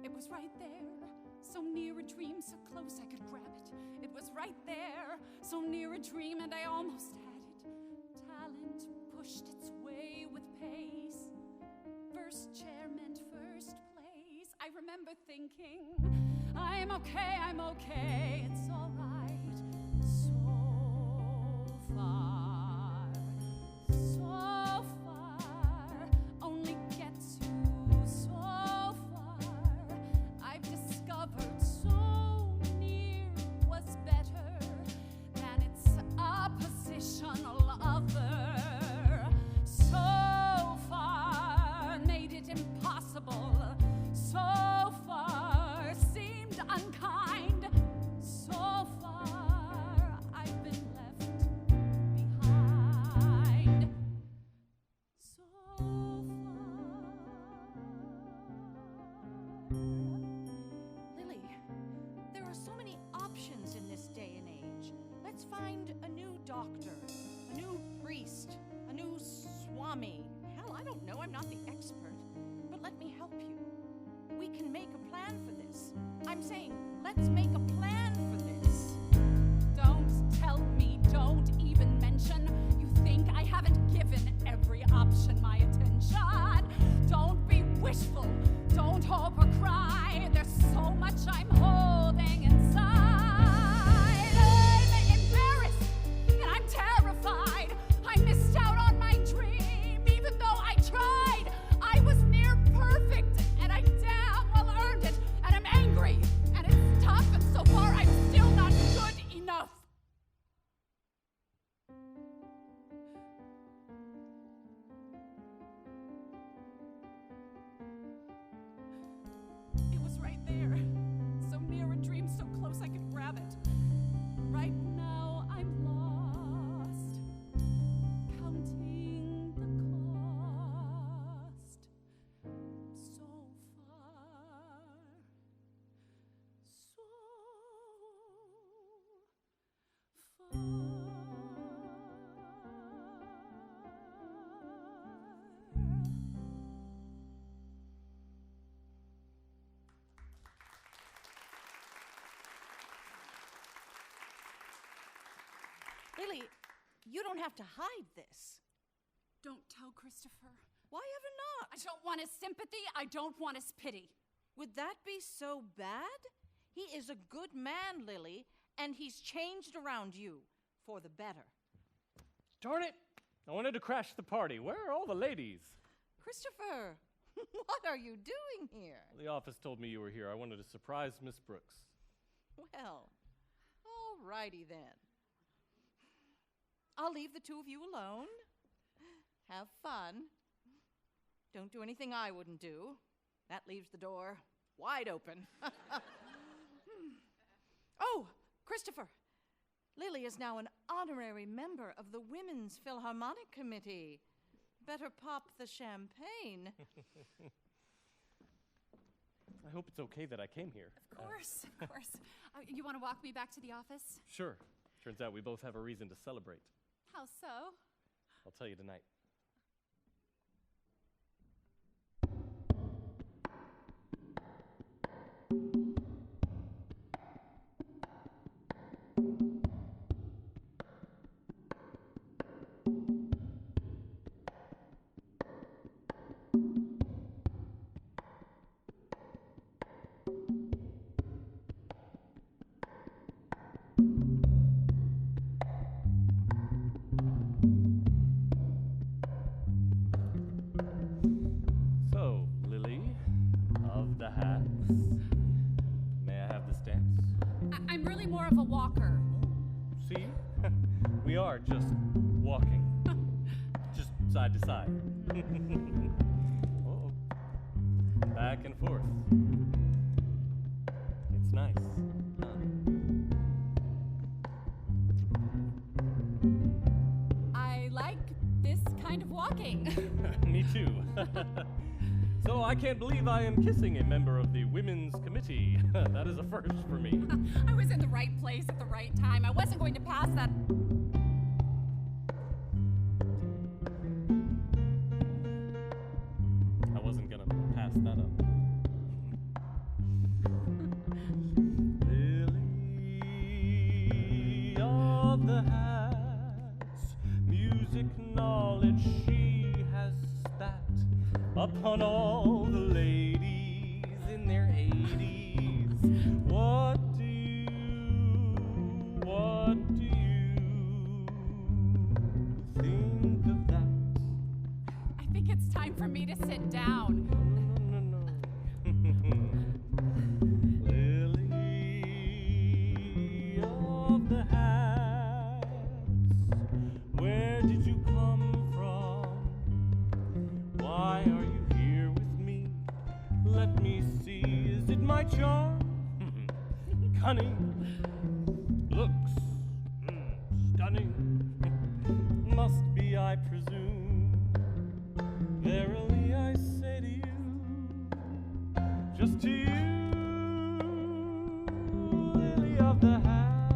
It was right there, so near a dream, so close I could grab it. It was right there, so near a dream, and I almost had it. Talent pushed its way with pace. First chair meant first place. I remember thinking, I'm okay, it's all right. So far, only gets you so far. I've discovered so near was better than its oppositional other. So far, made it impossible. So far, seemed unkind. So far, I've been left behind. So far. Lily, there are so many options in this day and age. Let's find a new doctor, a new priest, a new swami. Hell, I don't know, I'm not the expert. But let me help you. We can make a plan for this. I'm saying, let's make a plan for this. Don't tell me, don't even mention. You think I haven't given every option my attention. Don't be wishful, don't hope or cry. There's so much I'm holding inside. I'm embarrassed and I'm terrified. I missed out on my dream, even though I tried. I was near perfect and I damn well earned it. And I'm angry and it's tough, and so far I'm still not good enough. It was right there, so near a dream, so close I could grab it. Right now I'm lost, counting the cost. So far, so Lily, you don't have to hide this. Don't tell Christopher. Why ever not? I don't want his sympathy. I don't want his pity. Would that be so bad? He is a good man, Lily, and he's changed around you for the better. Darn it! I wanted to crash the party. Where are all the ladies? Christopher, what are you doing here? The office told me you were here. I wanted to surprise Miss Brooks. Well, all righty then. I'll leave the two of you alone. Have fun. Don't do anything I wouldn't do. That leaves the door wide open. Oh, Christopher, Lilly is now an honorary member of the Women's Philharmonic Committee. Better pop the champagne. I hope it's okay that I came here. Of course, of course. You want to walk me back to the office? Sure. Turns out we both have a reason to celebrate. How so? I'll tell you tonight. So, Lilly, of the hats, may I have this dance? I'm really more of a walker. See? We are just walking. Just side to side. Uh-oh. Back and forth. It's nice. I like this kind of walking. Me too. So I can't believe I am kissing a member of the Women's Committee. That is a first for me. I was in the right place at the right time. I wasn't going to pass that. I wasn't gonna pass that up. Lily of the hats, music knowledge she has spat upon all the ladies in their 80s. What do you think of that? I think it's time for me to sit down. No. Lily of the hats, where did you come from? Why are you here with me? Let me see, is it my charm? Cunning, looks stunning, must be, I presume. Verily I say to you, just to you, Lily of the hats,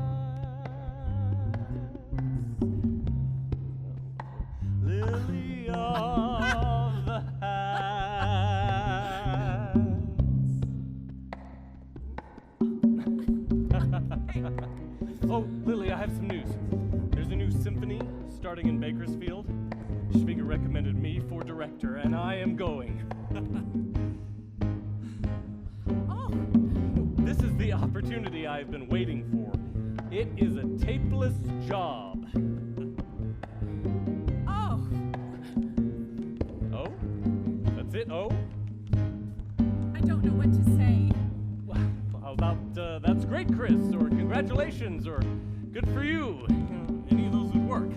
Lily of the hats. Oh, Lily, I have some news. There's a new symphony starting in Bakersfield. Schwieger recommended me for director, and I am going. Oh, This is the opportunity I've been waiting for. It is a tapeless job. oh. Oh? That's it? Oh? I don't know what to say. Well, how about, that's great, Chris, or congratulations, or good for you. Any of those would work.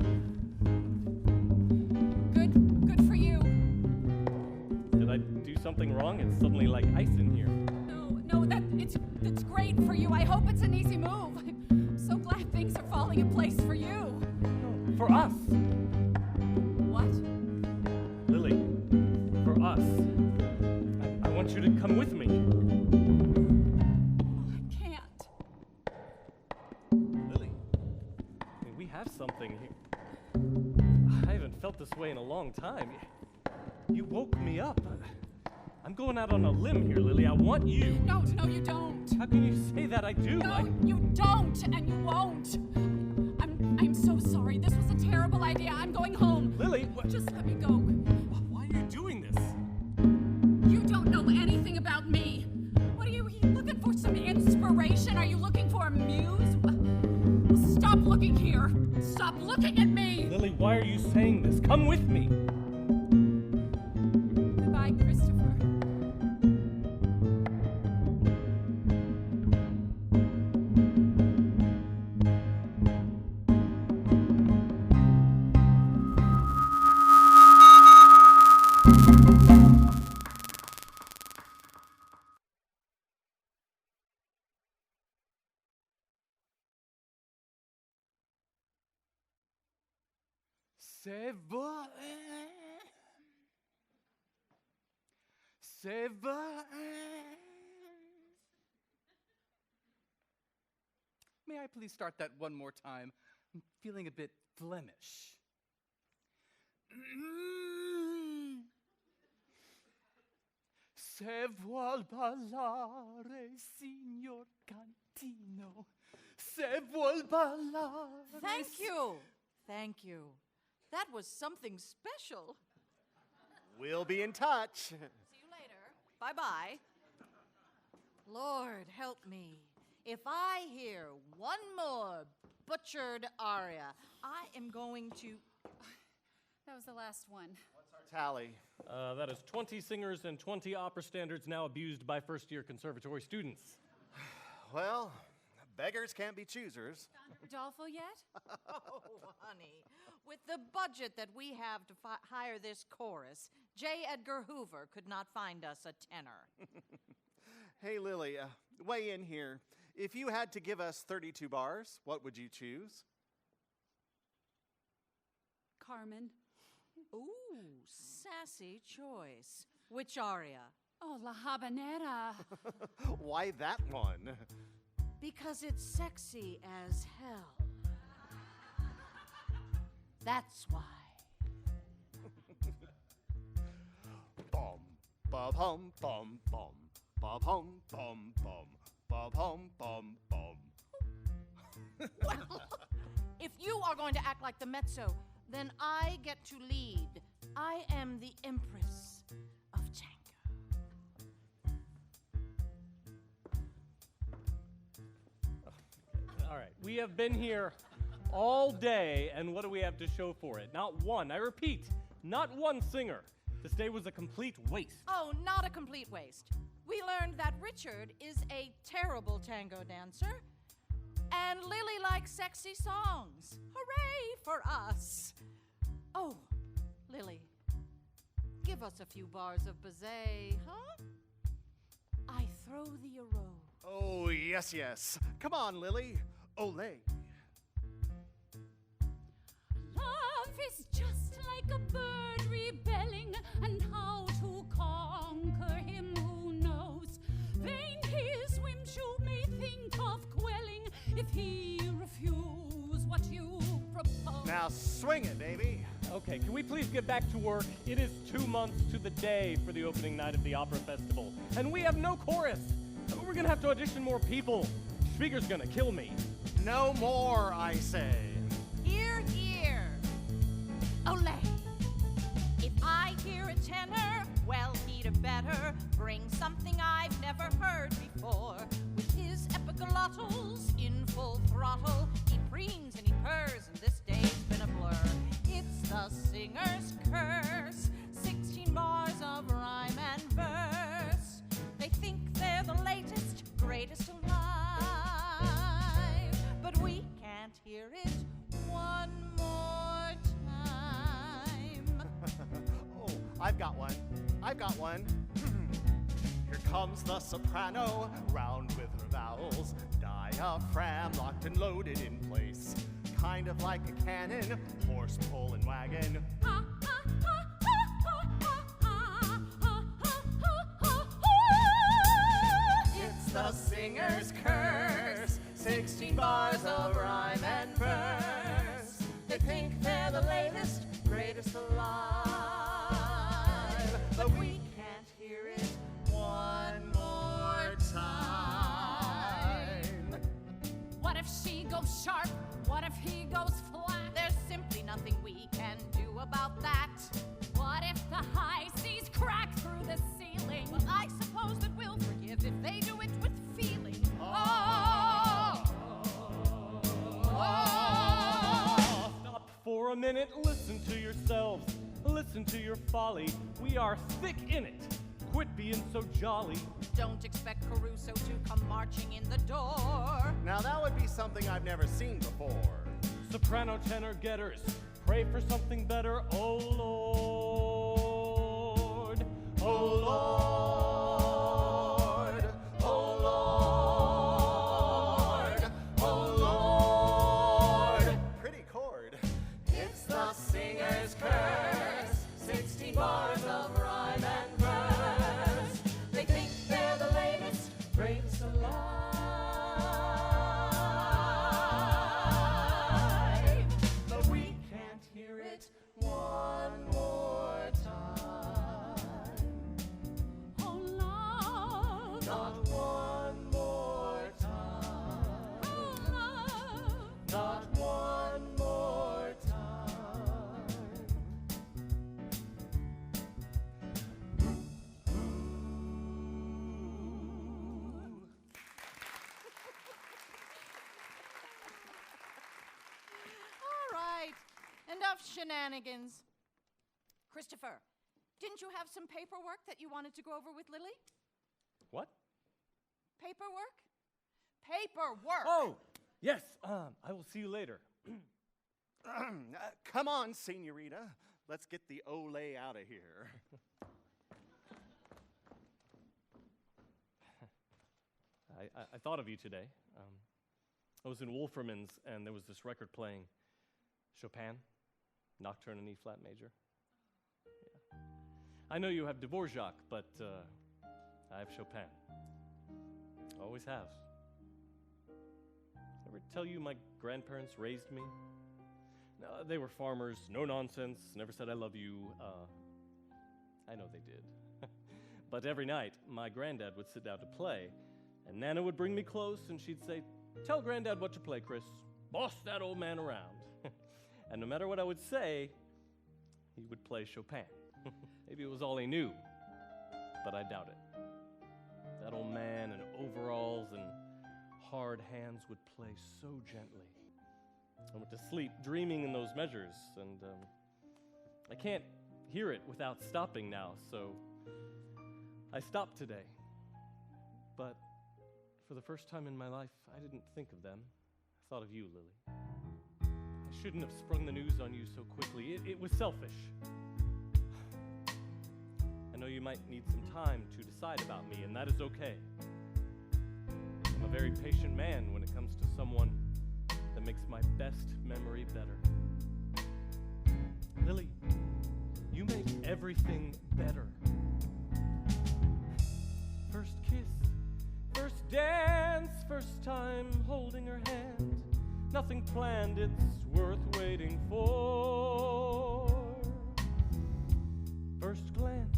Good for you. Did I do something wrong? It's suddenly like ice in here. No, it's great for you. I hope it's an easy move. I'm so glad things are falling in place for you. For us. What? Lily, for us. I want you to come with me. I can't. Lily, I mean, we have something here. I haven't felt this way in a long time. You woke me up. I'm going out on a limb here, Lily. I want you. No, you don't. How can you say that? I do. No, you don't, and you won't. I'm so sorry. This was a terrible idea. I'm going home. Lily, what? Just let me go. Why are you doing this? You don't know anything about me. What are you looking for? Some inspiration? Are you looking for a muse? Well, stop looking here. Stop looking at me. Lily, why are are you saying this? Come with me. Goodbye, Christopher. C'est vrai. C'est vrai. May I please start that one more time? I'm feeling a bit Flemish. Se vuol ballare, signor Cantino. Se vuol ballare. Thank you. Thank you. That was something special. We'll be in touch. See you later. Bye-bye. Lord, help me. If I hear one more butchered aria, I am going to... That was the last one. What's our tally? That is 20 singers and 20 opera standards now abused by first-year conservatory students. Well, beggars can't be choosers. Rodolfo yet? Oh, honey. With the budget that we have to hire this chorus, J. Edgar Hoover could not find us a tenor. Hey, Lilly, weigh in here. If you had to give us 32 bars, what would you choose? Carmen. Ooh, sassy choice. Which aria? Oh, La Habanera. Why that one? Because it's sexy as hell. That's why. Bum, ba bum, bum, bum, ba bum, bum, bum, ba bum, bum, bum. Well, if you are going to act like the mezzo, then I get to lead. I am the Empress of Tango. All right, we have been here all day, and what do we have to show for it? Not one, I repeat, not one singer. This day was a complete waste. Oh, not a complete waste. We learned that Richard is a terrible tango dancer, and Lily likes sexy songs. Hooray for us. Oh, Lily, give us a few bars of Bizet, huh? I throw thee a rose. Oh, yes, yes. Come on, Lily. Olé. Love is just like a bird rebelling, and how to conquer him who knows. Vain his whims you may think of quelling, if he refuse what you propose. Now swing it, baby. Okay, can we please get back to work? It is 2 months to the day for the opening night of the Opera Festival, and we have no chorus. We're gonna have to audition more people. Speaker's gonna kill me. No more, I say. Hear, hear. Olé. If I hear a tenor, well, he'd a better bring something I've never heard before. With his epiglottals in full throttle, he preens and he purrs, and this day's been a blur. It's the singer's curse, 16 bars of rhyme and verse. They think they're the latest, greatest alive, but we can't hear it one more time. Oh, I've got one. I've got one. Here comes the soprano, round with her vowels. Diaphragm locked and loaded in place. Kind of like a cannon, horse pulling wagon. It's the singer's curse, 16 bars of rhyme and verse. They think they're the latest, greatest alive, but we can't hear it one more time. What if she goes sharp? What if he goes flat? There's simply nothing we can do about that. What if the high seas crack through the ceiling? Well, I suppose that we'll forgive if they do it with feeling. Stop for a minute, listen golly, we are thick in it. Quit being so jolly. Don't expect Caruso to come marching in the door. Now that would be something I've never seen before. Soprano tenor getters, pray for something better, oh Lord. Oh Lord. Oh Lord. Oh Lord. Pretty chord. It's the singer's curse. 60 bars of rhyme and verse. They think they're the latest, brings to life. But we can't hear it one more time. Oh Lord. Not one more time. Oh Lord. Not one more time. All right, enough shenanigans. Christopher, didn't you have some paperwork that you wanted to go over with Lilly? What? Paperwork? Paperwork! Oh, yes, I will see you later. Come on, senorita. Let's get the Olay out of here. I thought of you today. I was in Wolferman's, and there was this record playing Chopin, Nocturne in E-flat major. Yeah. I know you have Dvorak, but I have Chopin. Always have. Ever tell you my grandparents raised me? No, they were farmers, no nonsense, never said I love you. I know they did. But every night, my granddad would sit down to play, and Nana would bring me close, and she'd say, "Tell Granddad what to play, Chris. Boss that old man around." And no matter what I would say, he would play Chopin. Maybe it was all he knew, but I doubt it. That old man in overalls and hard hands would play so gently. I went to sleep dreaming in those measures, and I can't hear it without stopping now, so I stopped today. But for the first time in my life, I didn't think of them. I thought of you, Lilly. I shouldn't have sprung the news on you so quickly. It was selfish. I know you might need some time to decide about me, and that is okay. I'm a very patient man when it comes to someone that makes my best memory better. Lilly, you make everything better. First kiss, first dance, first time holding her hand. Nothing planned, it's worth waiting for. First glance,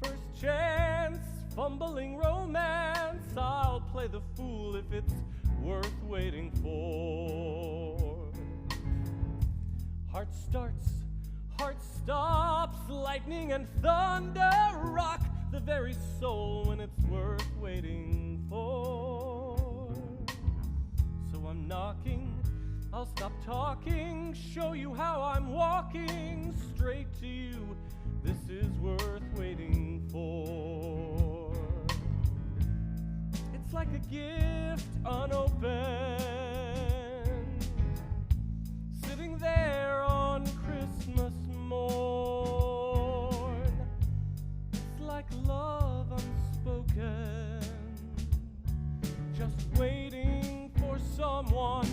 first chance, fumbling romance. I'll play the fool if it's worth waiting for. Heart starts, heart stops, lightning and thunder rock the very soul when it's worth waiting for. So I'm knocking, I'll stop talking, show you how I'm walking straight to you. This is worth waiting for. It's like a gift unopened, sitting there on Christmas morn. It's like love unspoken, just waiting for someone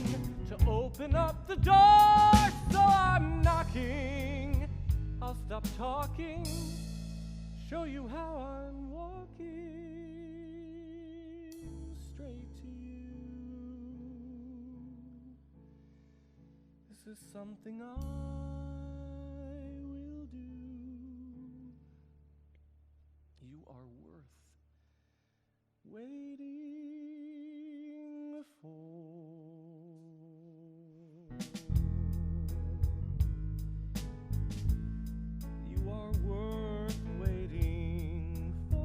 to open up the door. So I'm knocking, I'll stop talking, show you how I'm walking straight to you. This is something I will do. You are worth waiting for. You are worth waiting for.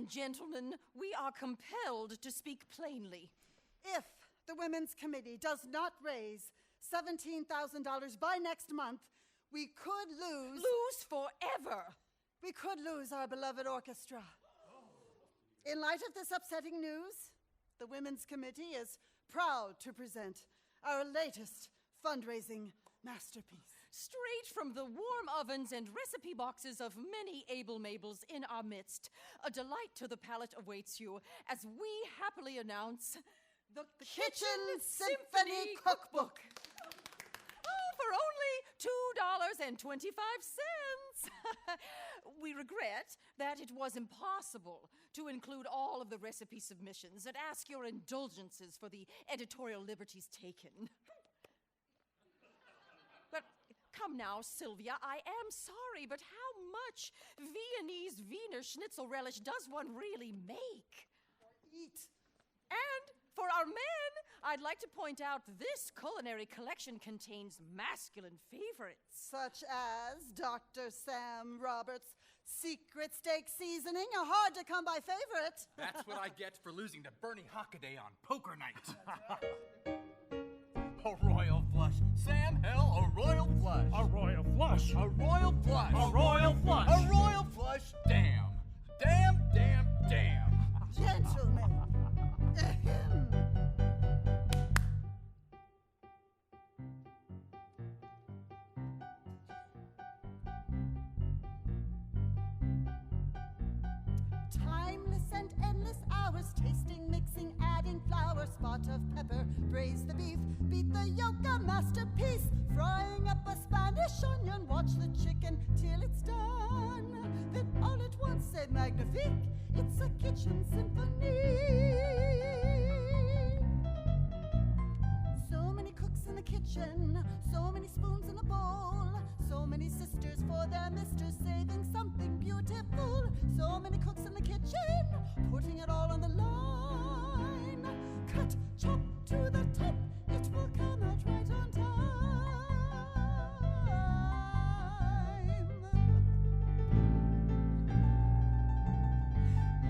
and gentlemen, we are compelled to speak plainly. If the Women's Committee does not raise $17,000 by next month, we could lose... Lose forever! We could lose our beloved orchestra. In light of this upsetting news, the Women's Committee is proud to present our latest fundraising masterpiece. Straight from the warm ovens and recipe boxes of many able Mabels in our midst, a delight to the palate awaits you as we happily announce the Kitchen Symphony Cookbook. For only $2.25. We regret that it was impossible to include all of the recipe submissions and ask your indulgences for the editorial liberties taken. But come now, Sylvia, I am sorry, but how much Viennese Wiener Schnitzel relish does one really make? Eat. And for our men, I'd like to point out this culinary collection contains masculine favorites. Such as Dr. Sam Roberts' secret steak seasoning, a hard-to-come-by favorite. That's what I get for losing to Bernie Hockaday on poker night. A royal flush. Sam, hell, a royal flush. A royal flush. A royal flush. A royal flush. A royal flush. Damn. Damn, damn, damn. Gentlemen. Ahem. Timeless and endless hours, tasting, mixing, adding flour, spot of pepper, braise the beef, beat the yolk, a masterpiece, frying up a Spanish onion, watch the chicken till it's done, then all at once say magnifique, it's a kitchen symphony. So many cooks in the kitchen, so many spoons in a bowl, so many sisters for their misters saving something beautiful, so many cooks in the kitchen, putting it all on the line. Cut, chop to the top, it will come out right on time.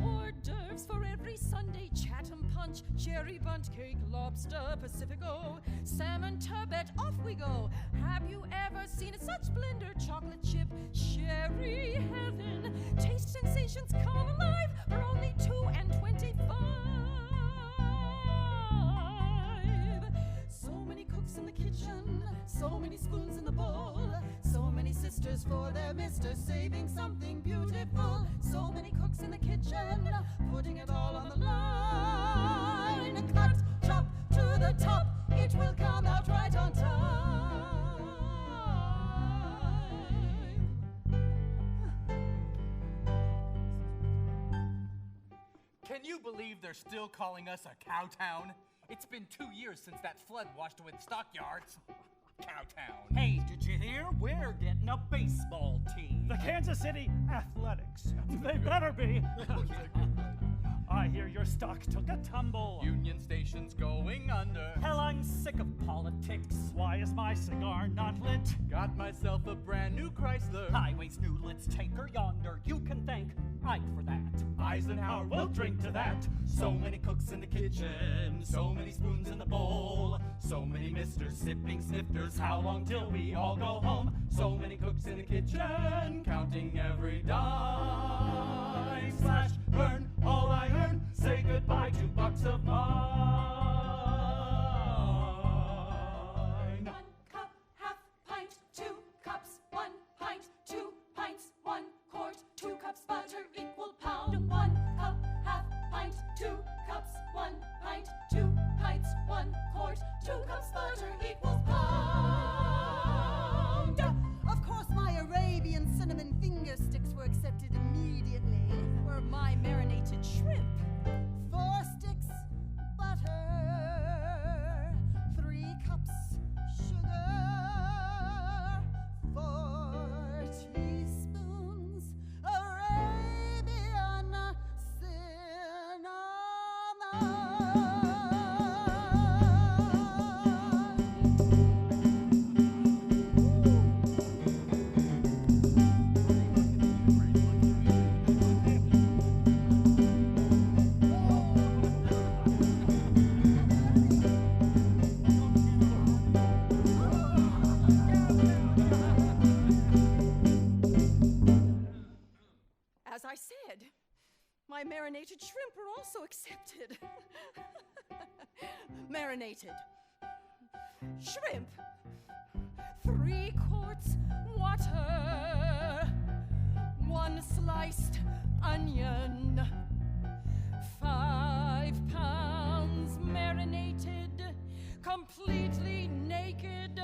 Hors d'oeuvres for every Sunday, Chatham punch, cherry bundt cake, lobster, Pacifico, salmon turbot, off we go. Have you ever seen such splendor? Chocolate chip, sherry heaven, taste sensations come alive for only $2.25. So many cooks in the kitchen, so many spoons in the bowl, so many sisters for their mister saving something beautiful, so many cooks in the kitchen, putting it all on the line. Cut, chop to the top, it will come out right on time. Can you believe they're still calling us a cow town? It's been 2 years since that flood washed away the stockyards. Cowtown. Hey, did you hear? We're getting a baseball team. The Kansas City Athletics. They better be. I hear your stock took a tumble. Union Station's going under. Hell, I'm sick of politics. Why is my cigar not lit? Got myself a brand new Chrysler. Highway's new, let's take her yonder. You can thank Ike for that. Eisenhower will drink to that. So many cooks in the kitchen, so many spoons in the bowl, so many misters sipping snifters. How long till we all go home? So many cooks in the kitchen, counting every dime. Slash, burn all I earn. Say goodbye to bucks of mine. 1 cup, half pint, 2 cups, 1 pint, 2 pints, 1 quart, 2 cups butter equal pound. 1 cup, half pint, 2 cups, 1 pint, 2 pints, 1 quart, 2 cups butter equals pound. Of course, my Arabian cinnamon finger sticks were accepted immediately. Or my marinated shrimp. 4 sticks, butter. marinated shrimp are also accepted. Marinated shrimp, 3 quarts water, 1 sliced onion, 5 pounds marinated, completely naked,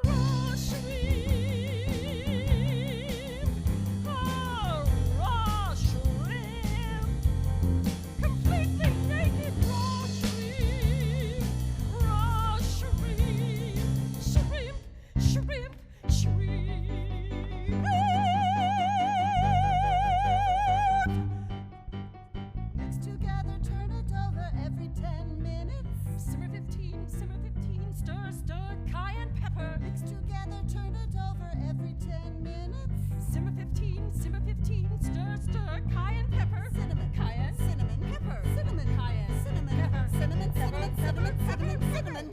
raw shrimp. Oh, raw shrimp. Completely naked raw shrimp. Raw shrimp. Shrimp, shrimp, shrimp. Mix together, turn it over every 10 minutes. Simmer 15, stir, stir, cayenne pepper. Mix together, turn it over every 10 minutes. Simmer 15, stir, stir, cayenne pepper. Cinnamon, Cayenne, cinnamon, pepper. cinnamon, Cayenne, cinnamon, pepper. cinnamon, cinnamon, cinnamon, cinnamon, cinnamon.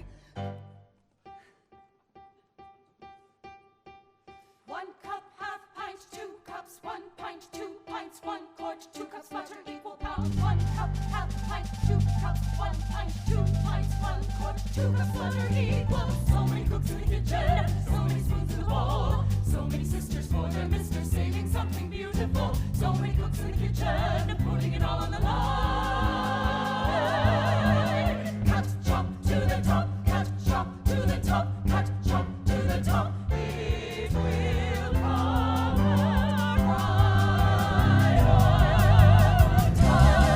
1 cup, half pint, 2 cups, 1 pint, 2 pints, 1 quart, 2 cups butter equal pound. 1 cup, half pint, 2 cups, 1 pint, 2 pints, 1 quart, 2 cups butter equals. So many cooks in the kitchen, so many spoons in the bowl, so many sisters for their mister saving something beautiful. So many cooks in the kitchen, putting it all on the line. Cut, chop to the top, cut, chop to the top, cut, chop to the top. It will come out right on time.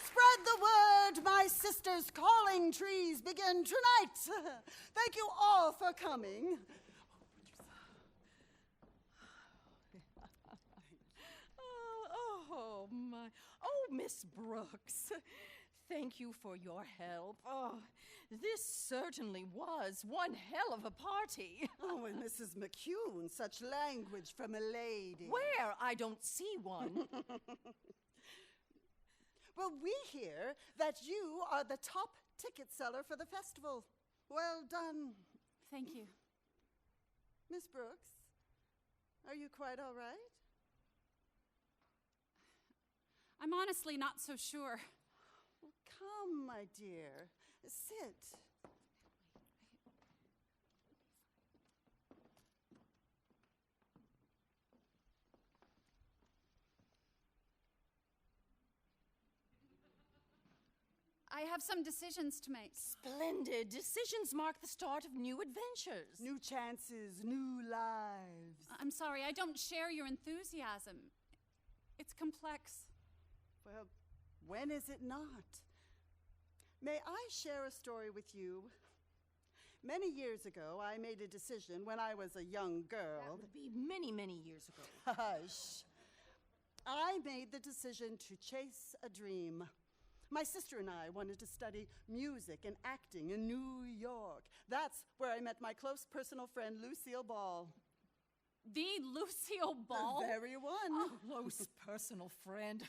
Spread the word, my sisters' calling trees begin tonight. Thank you all for coming. oh my. Oh, Miss Brooks. Thank you for your help. Oh, this certainly was one hell of a party. Oh, and Mrs. McCune, such language from a lady. Where? I don't see one. Well, we hear that you are the top ticket seller for the festival. Well done. Thank you. Miss Brooks, are you quite all right? I'm honestly not so sure. Well, come, my dear. Sit. I have some decisions to make. Splendid. Decisions mark the start of new adventures. New chances, new lives. I'm sorry, I don't share your enthusiasm. It's complex. Well, when is it not? May I share a story with you? Many years ago, I made a decision when I was a young girl. That would be many, many years ago. Hush. I made the decision to chase a dream. My sister and I wanted to study music and acting in New York. That's where I met my close personal friend, Lucille Ball. The Lucille Ball? The very one. Oh, close personal friend.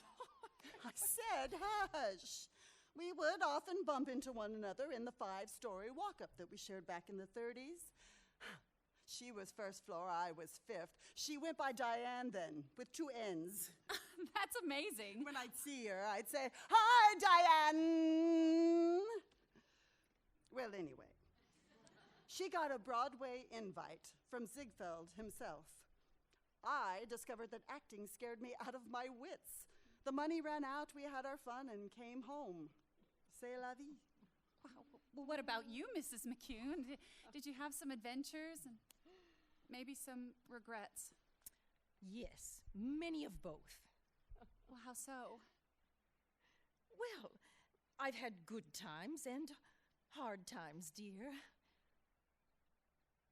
I said, hush. We would often bump into one another in the 5-story walk-up that we shared back in the 30s. She was first floor, I was 5th. She went by Diane then, with 2 N's. That's amazing. When I'd see her, I'd say, "Hi, Diane." Well, anyway, she got a Broadway invite from Ziegfeld himself. I discovered that acting scared me out of my wits. The money ran out, we had our fun, and came home. C'est la vie. Wow. Well, what about you, Mrs. McCune? Did you have some adventures and maybe some regrets? Yes, many of both. Well, how so? Well, I've had good times and hard times, dear.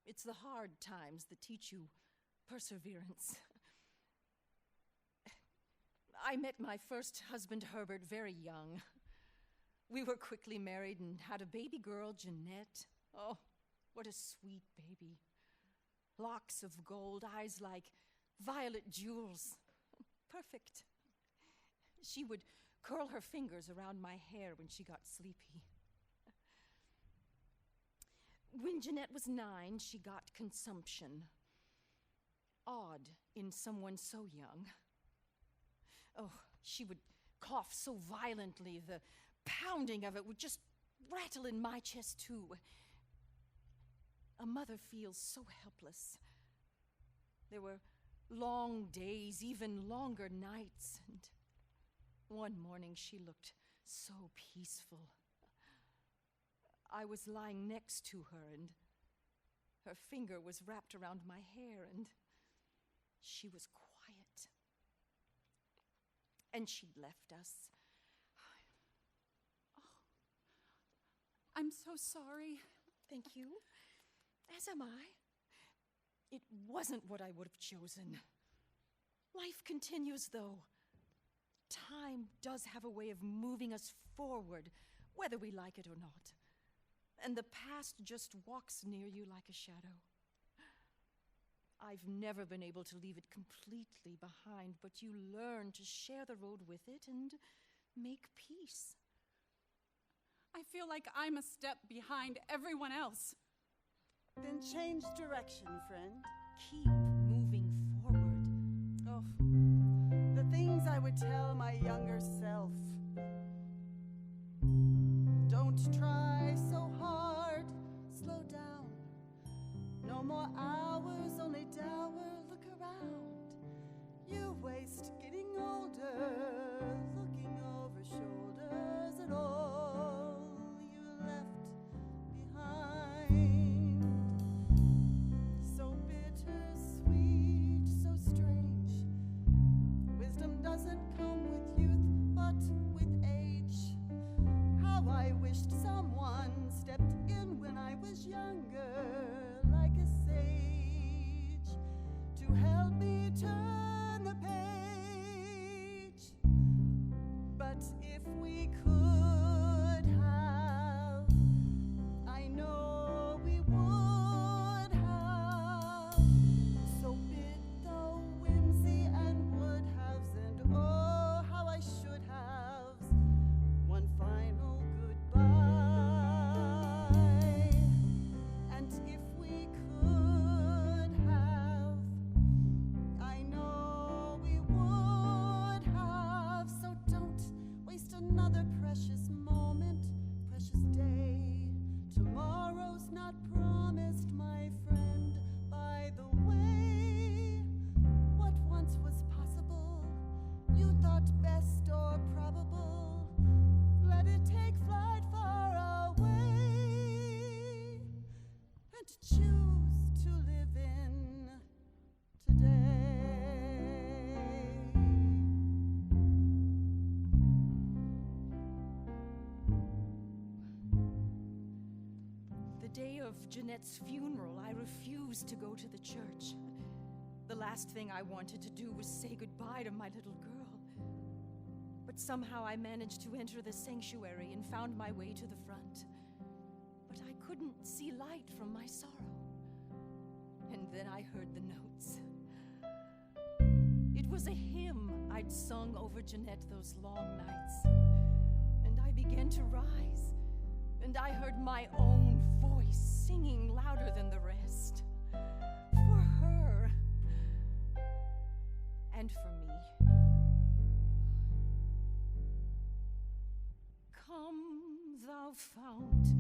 It's the hard times that teach you perseverance. I met my first husband, Herbert, very young. We were quickly married and had a baby girl, Jeanette. Oh, what a sweet baby. Locks of gold, eyes like violet jewels. Perfect. She would curl her fingers around my hair when she got sleepy. When Jeanette was 9, she got consumption. Odd in someone so young. Oh, she would cough so violently, the pounding of it would just rattle in my chest, too. A mother feels so helpless. There were long days, even longer nights, and one morning she looked so peaceful. I was lying next to her, and her finger was wrapped around my hair, and she was quiet. And she'd left us. I'm so sorry. Thank you. As am I. It wasn't what I would have chosen. Life continues, though. Time does have a way of moving us forward, whether we like it or not. And the past just walks near you like a shadow. I've never been able to leave it completely behind, but you learn to share the road with it and make peace. I feel like I'm a step behind everyone else. Then change direction, friend. Keep moving forward. Oh, the things I would tell my younger self. Don't try so hard, slow down. No more hours, only dour, look around. You waste getting older, looking over shoulders at all you left behind. So bittersweet, so strange. Wisdom doesn't come with youth, but with age. How I wished someone stepped in when I was younger, like a sage, to help me turn the page. But if we could have, I know we would have. So bid the whimsy and would haves, and oh, how I should have one final goodbye. And if we could have, I know we would have. So don't waste another precious moment, precious day. Tomorrow's not promised, my friend. By the way, what once was possible, you thought best or probable. Let it take flight far away, and choose to live in today. The day of Jeanette's funeral, I refused to go to the church. The last thing I wanted to do was say goodbye to my little girl. But somehow I managed to enter the sanctuary and found my way to the front. But I couldn't see light from my sorrow. And then I heard the notes. It was a hymn I'd sung over Jeanette those long nights. And I began to rise. And I heard my own voice singing louder than the rest. For her. And for me. Come, thou fount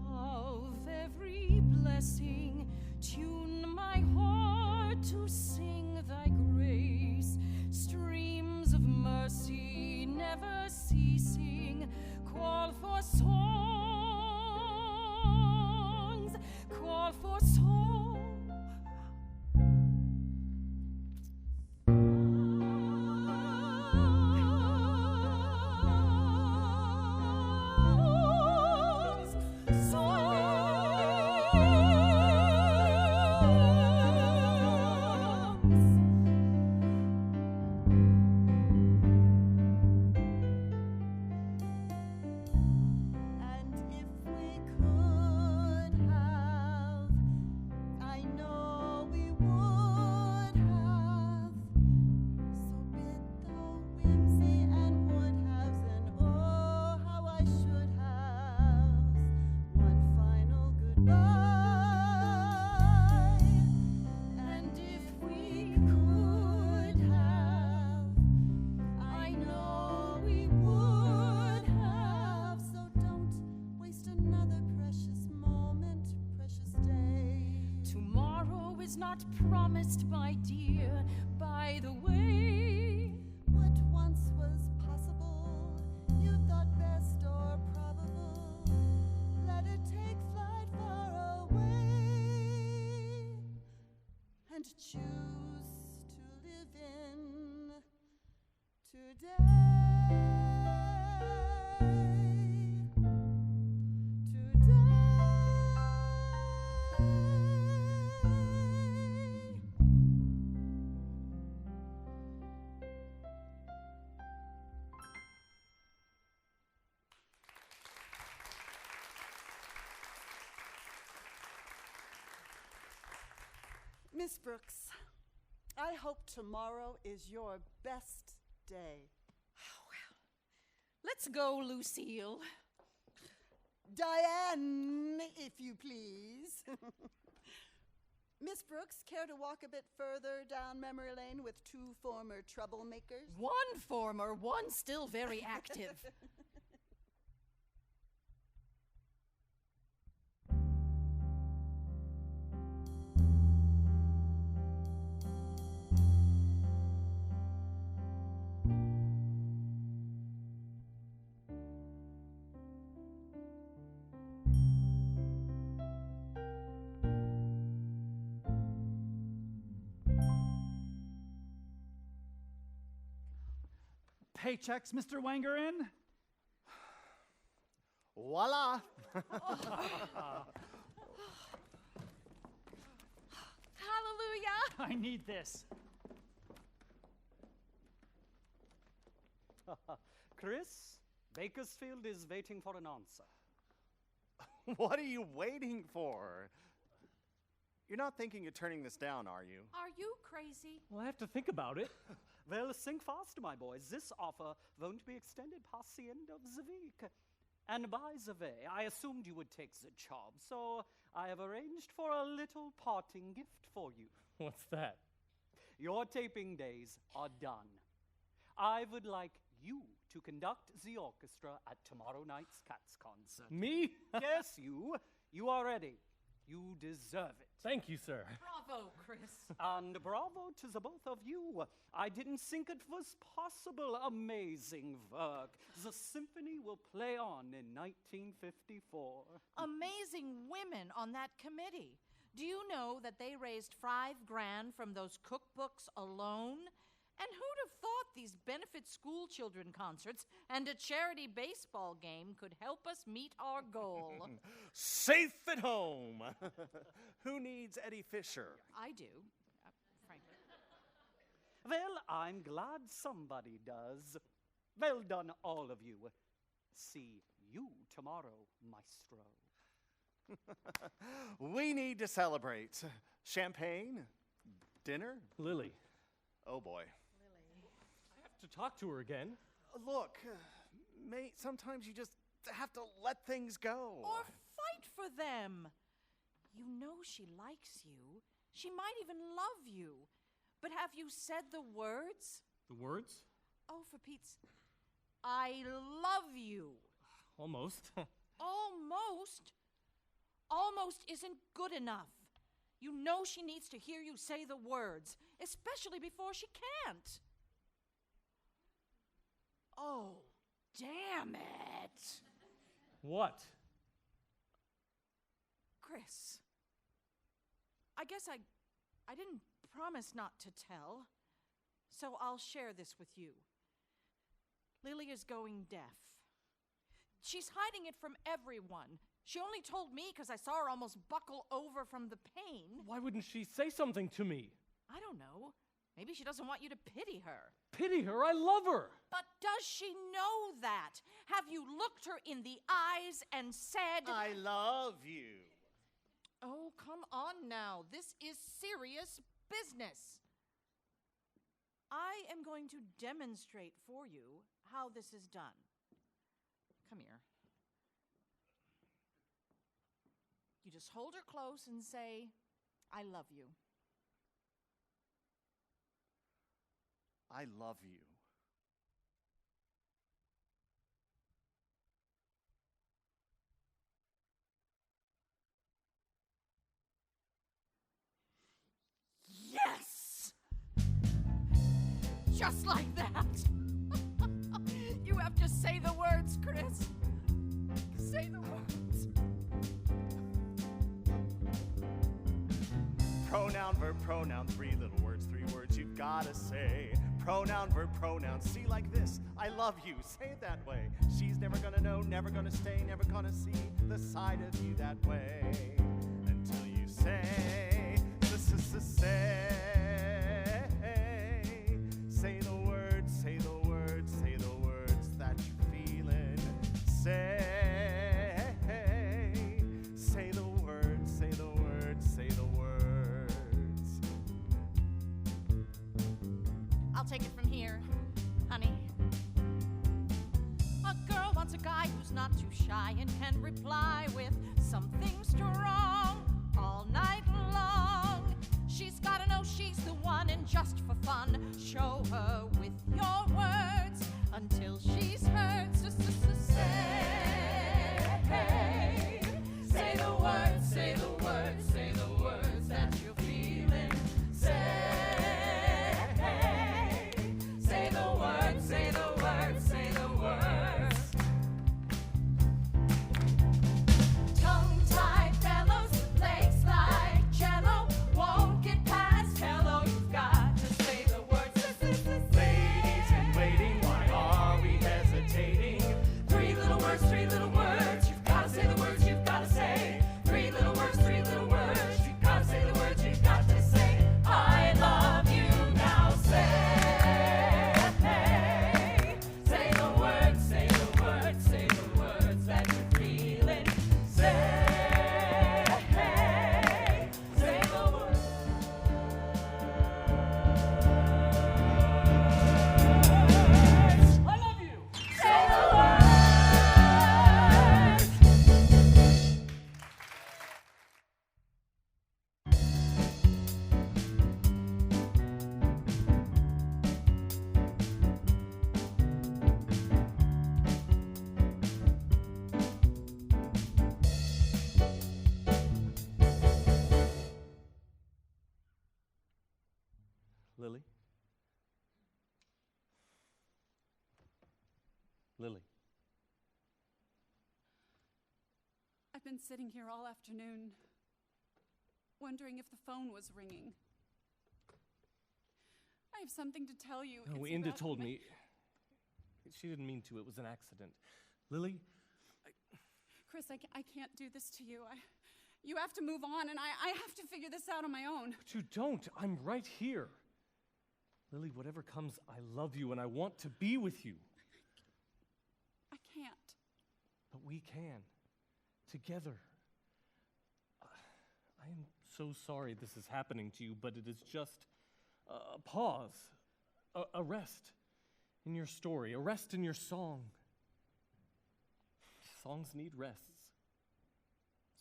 of every blessing, tune my heart to sing thy grace. Streams of mercy never ceasing, call for songs, call for songs. was not promised, my dear. By the way, What once was possible, you thought best or probable. Let it take flight far away and choose to live in Miss Brooks, I hope tomorrow is your best day. Let's go, Lucille. Diane, if you please. Miss Brooks, care to walk a bit further down memory lane with two former troublemakers? One former, one still very active. Paychecks, Mr. Wangerin? Voila! Hallelujah! I need this. Chris, Bakersfield is waiting for an answer. What are you waiting for? You're not thinking of turning this down, are you? Are you crazy? Well, I have to think about it. Well, think fast, my boys. This offer won't be extended past the end of the week. And by the way, I assumed you would take the job, so I have arranged for a little parting gift for you. What's that? Your taping days are done. I would like you to conduct the orchestra at tomorrow night's Cats concert. Me? Yes, you. You are ready. You deserve it. Thank you, sir. Bravo, Chris. And bravo to the both of you. I didn't think it was possible. Amazing work. The symphony will play on in 1954. Amazing women on that committee. Do you know that they raised $5,000 from those cookbooks alone? And who'd have thought these benefit school children concerts and a charity baseball game could help us meet our goal? Safe at home! Who needs Eddie Fisher? I do, frankly. Well, I'm glad somebody does. Well done, all of you. See you tomorrow, maestro. We need to celebrate. Champagne? Dinner? Lily, Oh boy. I have to talk to her again. Look, mate, sometimes you just have to let things go. Or fight for them. You know she likes you. She might even love you. But have you said the words? The words? Oh, for Pete's... I love you. Almost. Almost? Almost isn't good enough. You know she needs to hear you say the words, especially before she can't. Oh, damn it. What? Chris, I guess I didn't promise not to tell, so I'll share this with you. Lily is going deaf. She's hiding it from everyone. She only told me because I saw her almost buckle over from the pain. Why wouldn't she say something to me? I don't know. Maybe she doesn't want you to pity her. Pity her? I love her. But does she know that? Have you looked her in the eyes and said, I love you. Oh, come on now. This is serious business. I am going to demonstrate for you how this is done. Come here. You just hold her close and say, I love you. I love you. Just like that. You have to say the words, Chris. Say the words. Pronoun, verb, pronoun, three words you've gotta say. Pronoun, verb, pronoun, see like this. I love you, say it that way. She's never gonna know, never gonna stay, never gonna see the side of you that way. Until you say, say the words, say the words, say the words that you're feeling. Say the words, say the words, say the words. I'll take it from here, honey. A girl wants a guy who's not too shy and can reply with something strong all night long. She's gotta know she's the one, and just for fun, show her with your words until she's heard. Say the words, say the words, say the words that you're feeling. Say the words, say the words, say the words. Tongue-tied fellows with legs like jello won't get past hello. You've got to say the words. Ladies in waiting, why are we hesitating? Three little words, three little words. You've got to say the words you've got to say. Three little words, three little words. You've got to say the words you've got to say. I love you now. Say the words, say the words, say the words that you're feeling. Say the words. I love you! Say the words. Lily? Lily. I've been sitting here all afternoon, wondering if the phone was ringing. I have something to tell you. No, It's Inda about told my- me. She didn't mean to. It was an accident. Lily? Chris, I can't do this to you. You have to move on, and I have to figure this out on my own. But you don't. I'm right here. Lily, whatever comes, I love you and I want to be with you. I can't. But we can. Together. I am so sorry this is happening to you, but it is just a pause, a rest in your story, a rest in your song. Songs need rests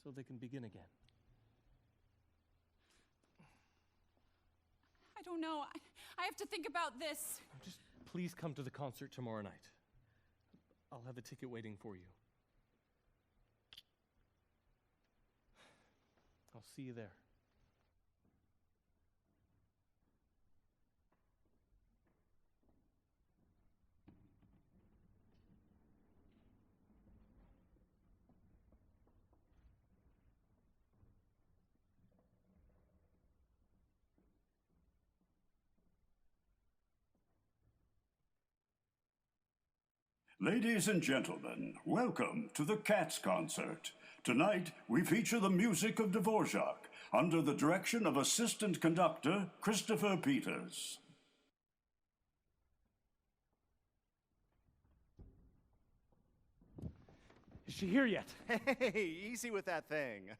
so they can begin again. I don't know. I have to think about this. Just please come to the concert tomorrow night. I'll have a ticket waiting for you. I'll see you there. Ladies and gentlemen, welcome to the Cats Concert. Tonight, we feature the music of Dvorak under the direction of assistant conductor Christopher Peters. Is she here yet? Hey, easy with that thing.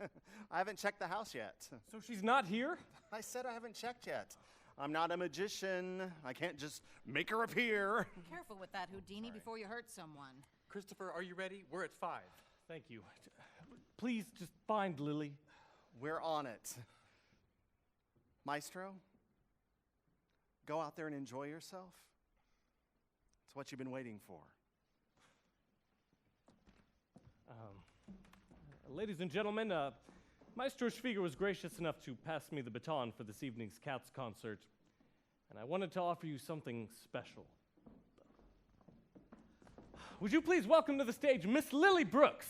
I haven't checked the house yet. So she's not here? I said I haven't checked yet. I'm not a magician. I can't just make her appear. Careful with that, Houdini, before you hurt someone. Christopher, are you ready? We're at 5. Thank you. Please just find Lily. We're on it. Maestro, go out there and enjoy yourself. It's what you've been waiting for. Ladies and gentlemen, Maestro Schwieger was gracious enough to pass me the baton for this evening's Cats concert, and I wanted to offer you something special. Would you please welcome to the stage Miss Lilly Brooks?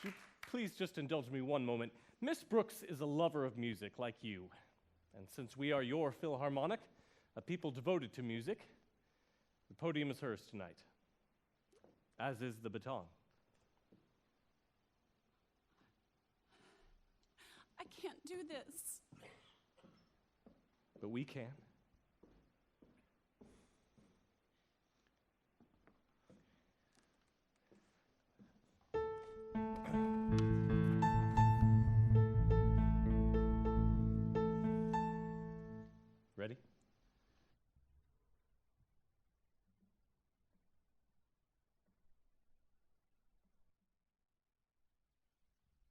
Would you please just indulge me one moment? Miss Brooks is a lover of music like you, and since we are your Philharmonic, a people devoted to music, the podium is hers tonight, as is the baton. I can't do this. But we can. Ready?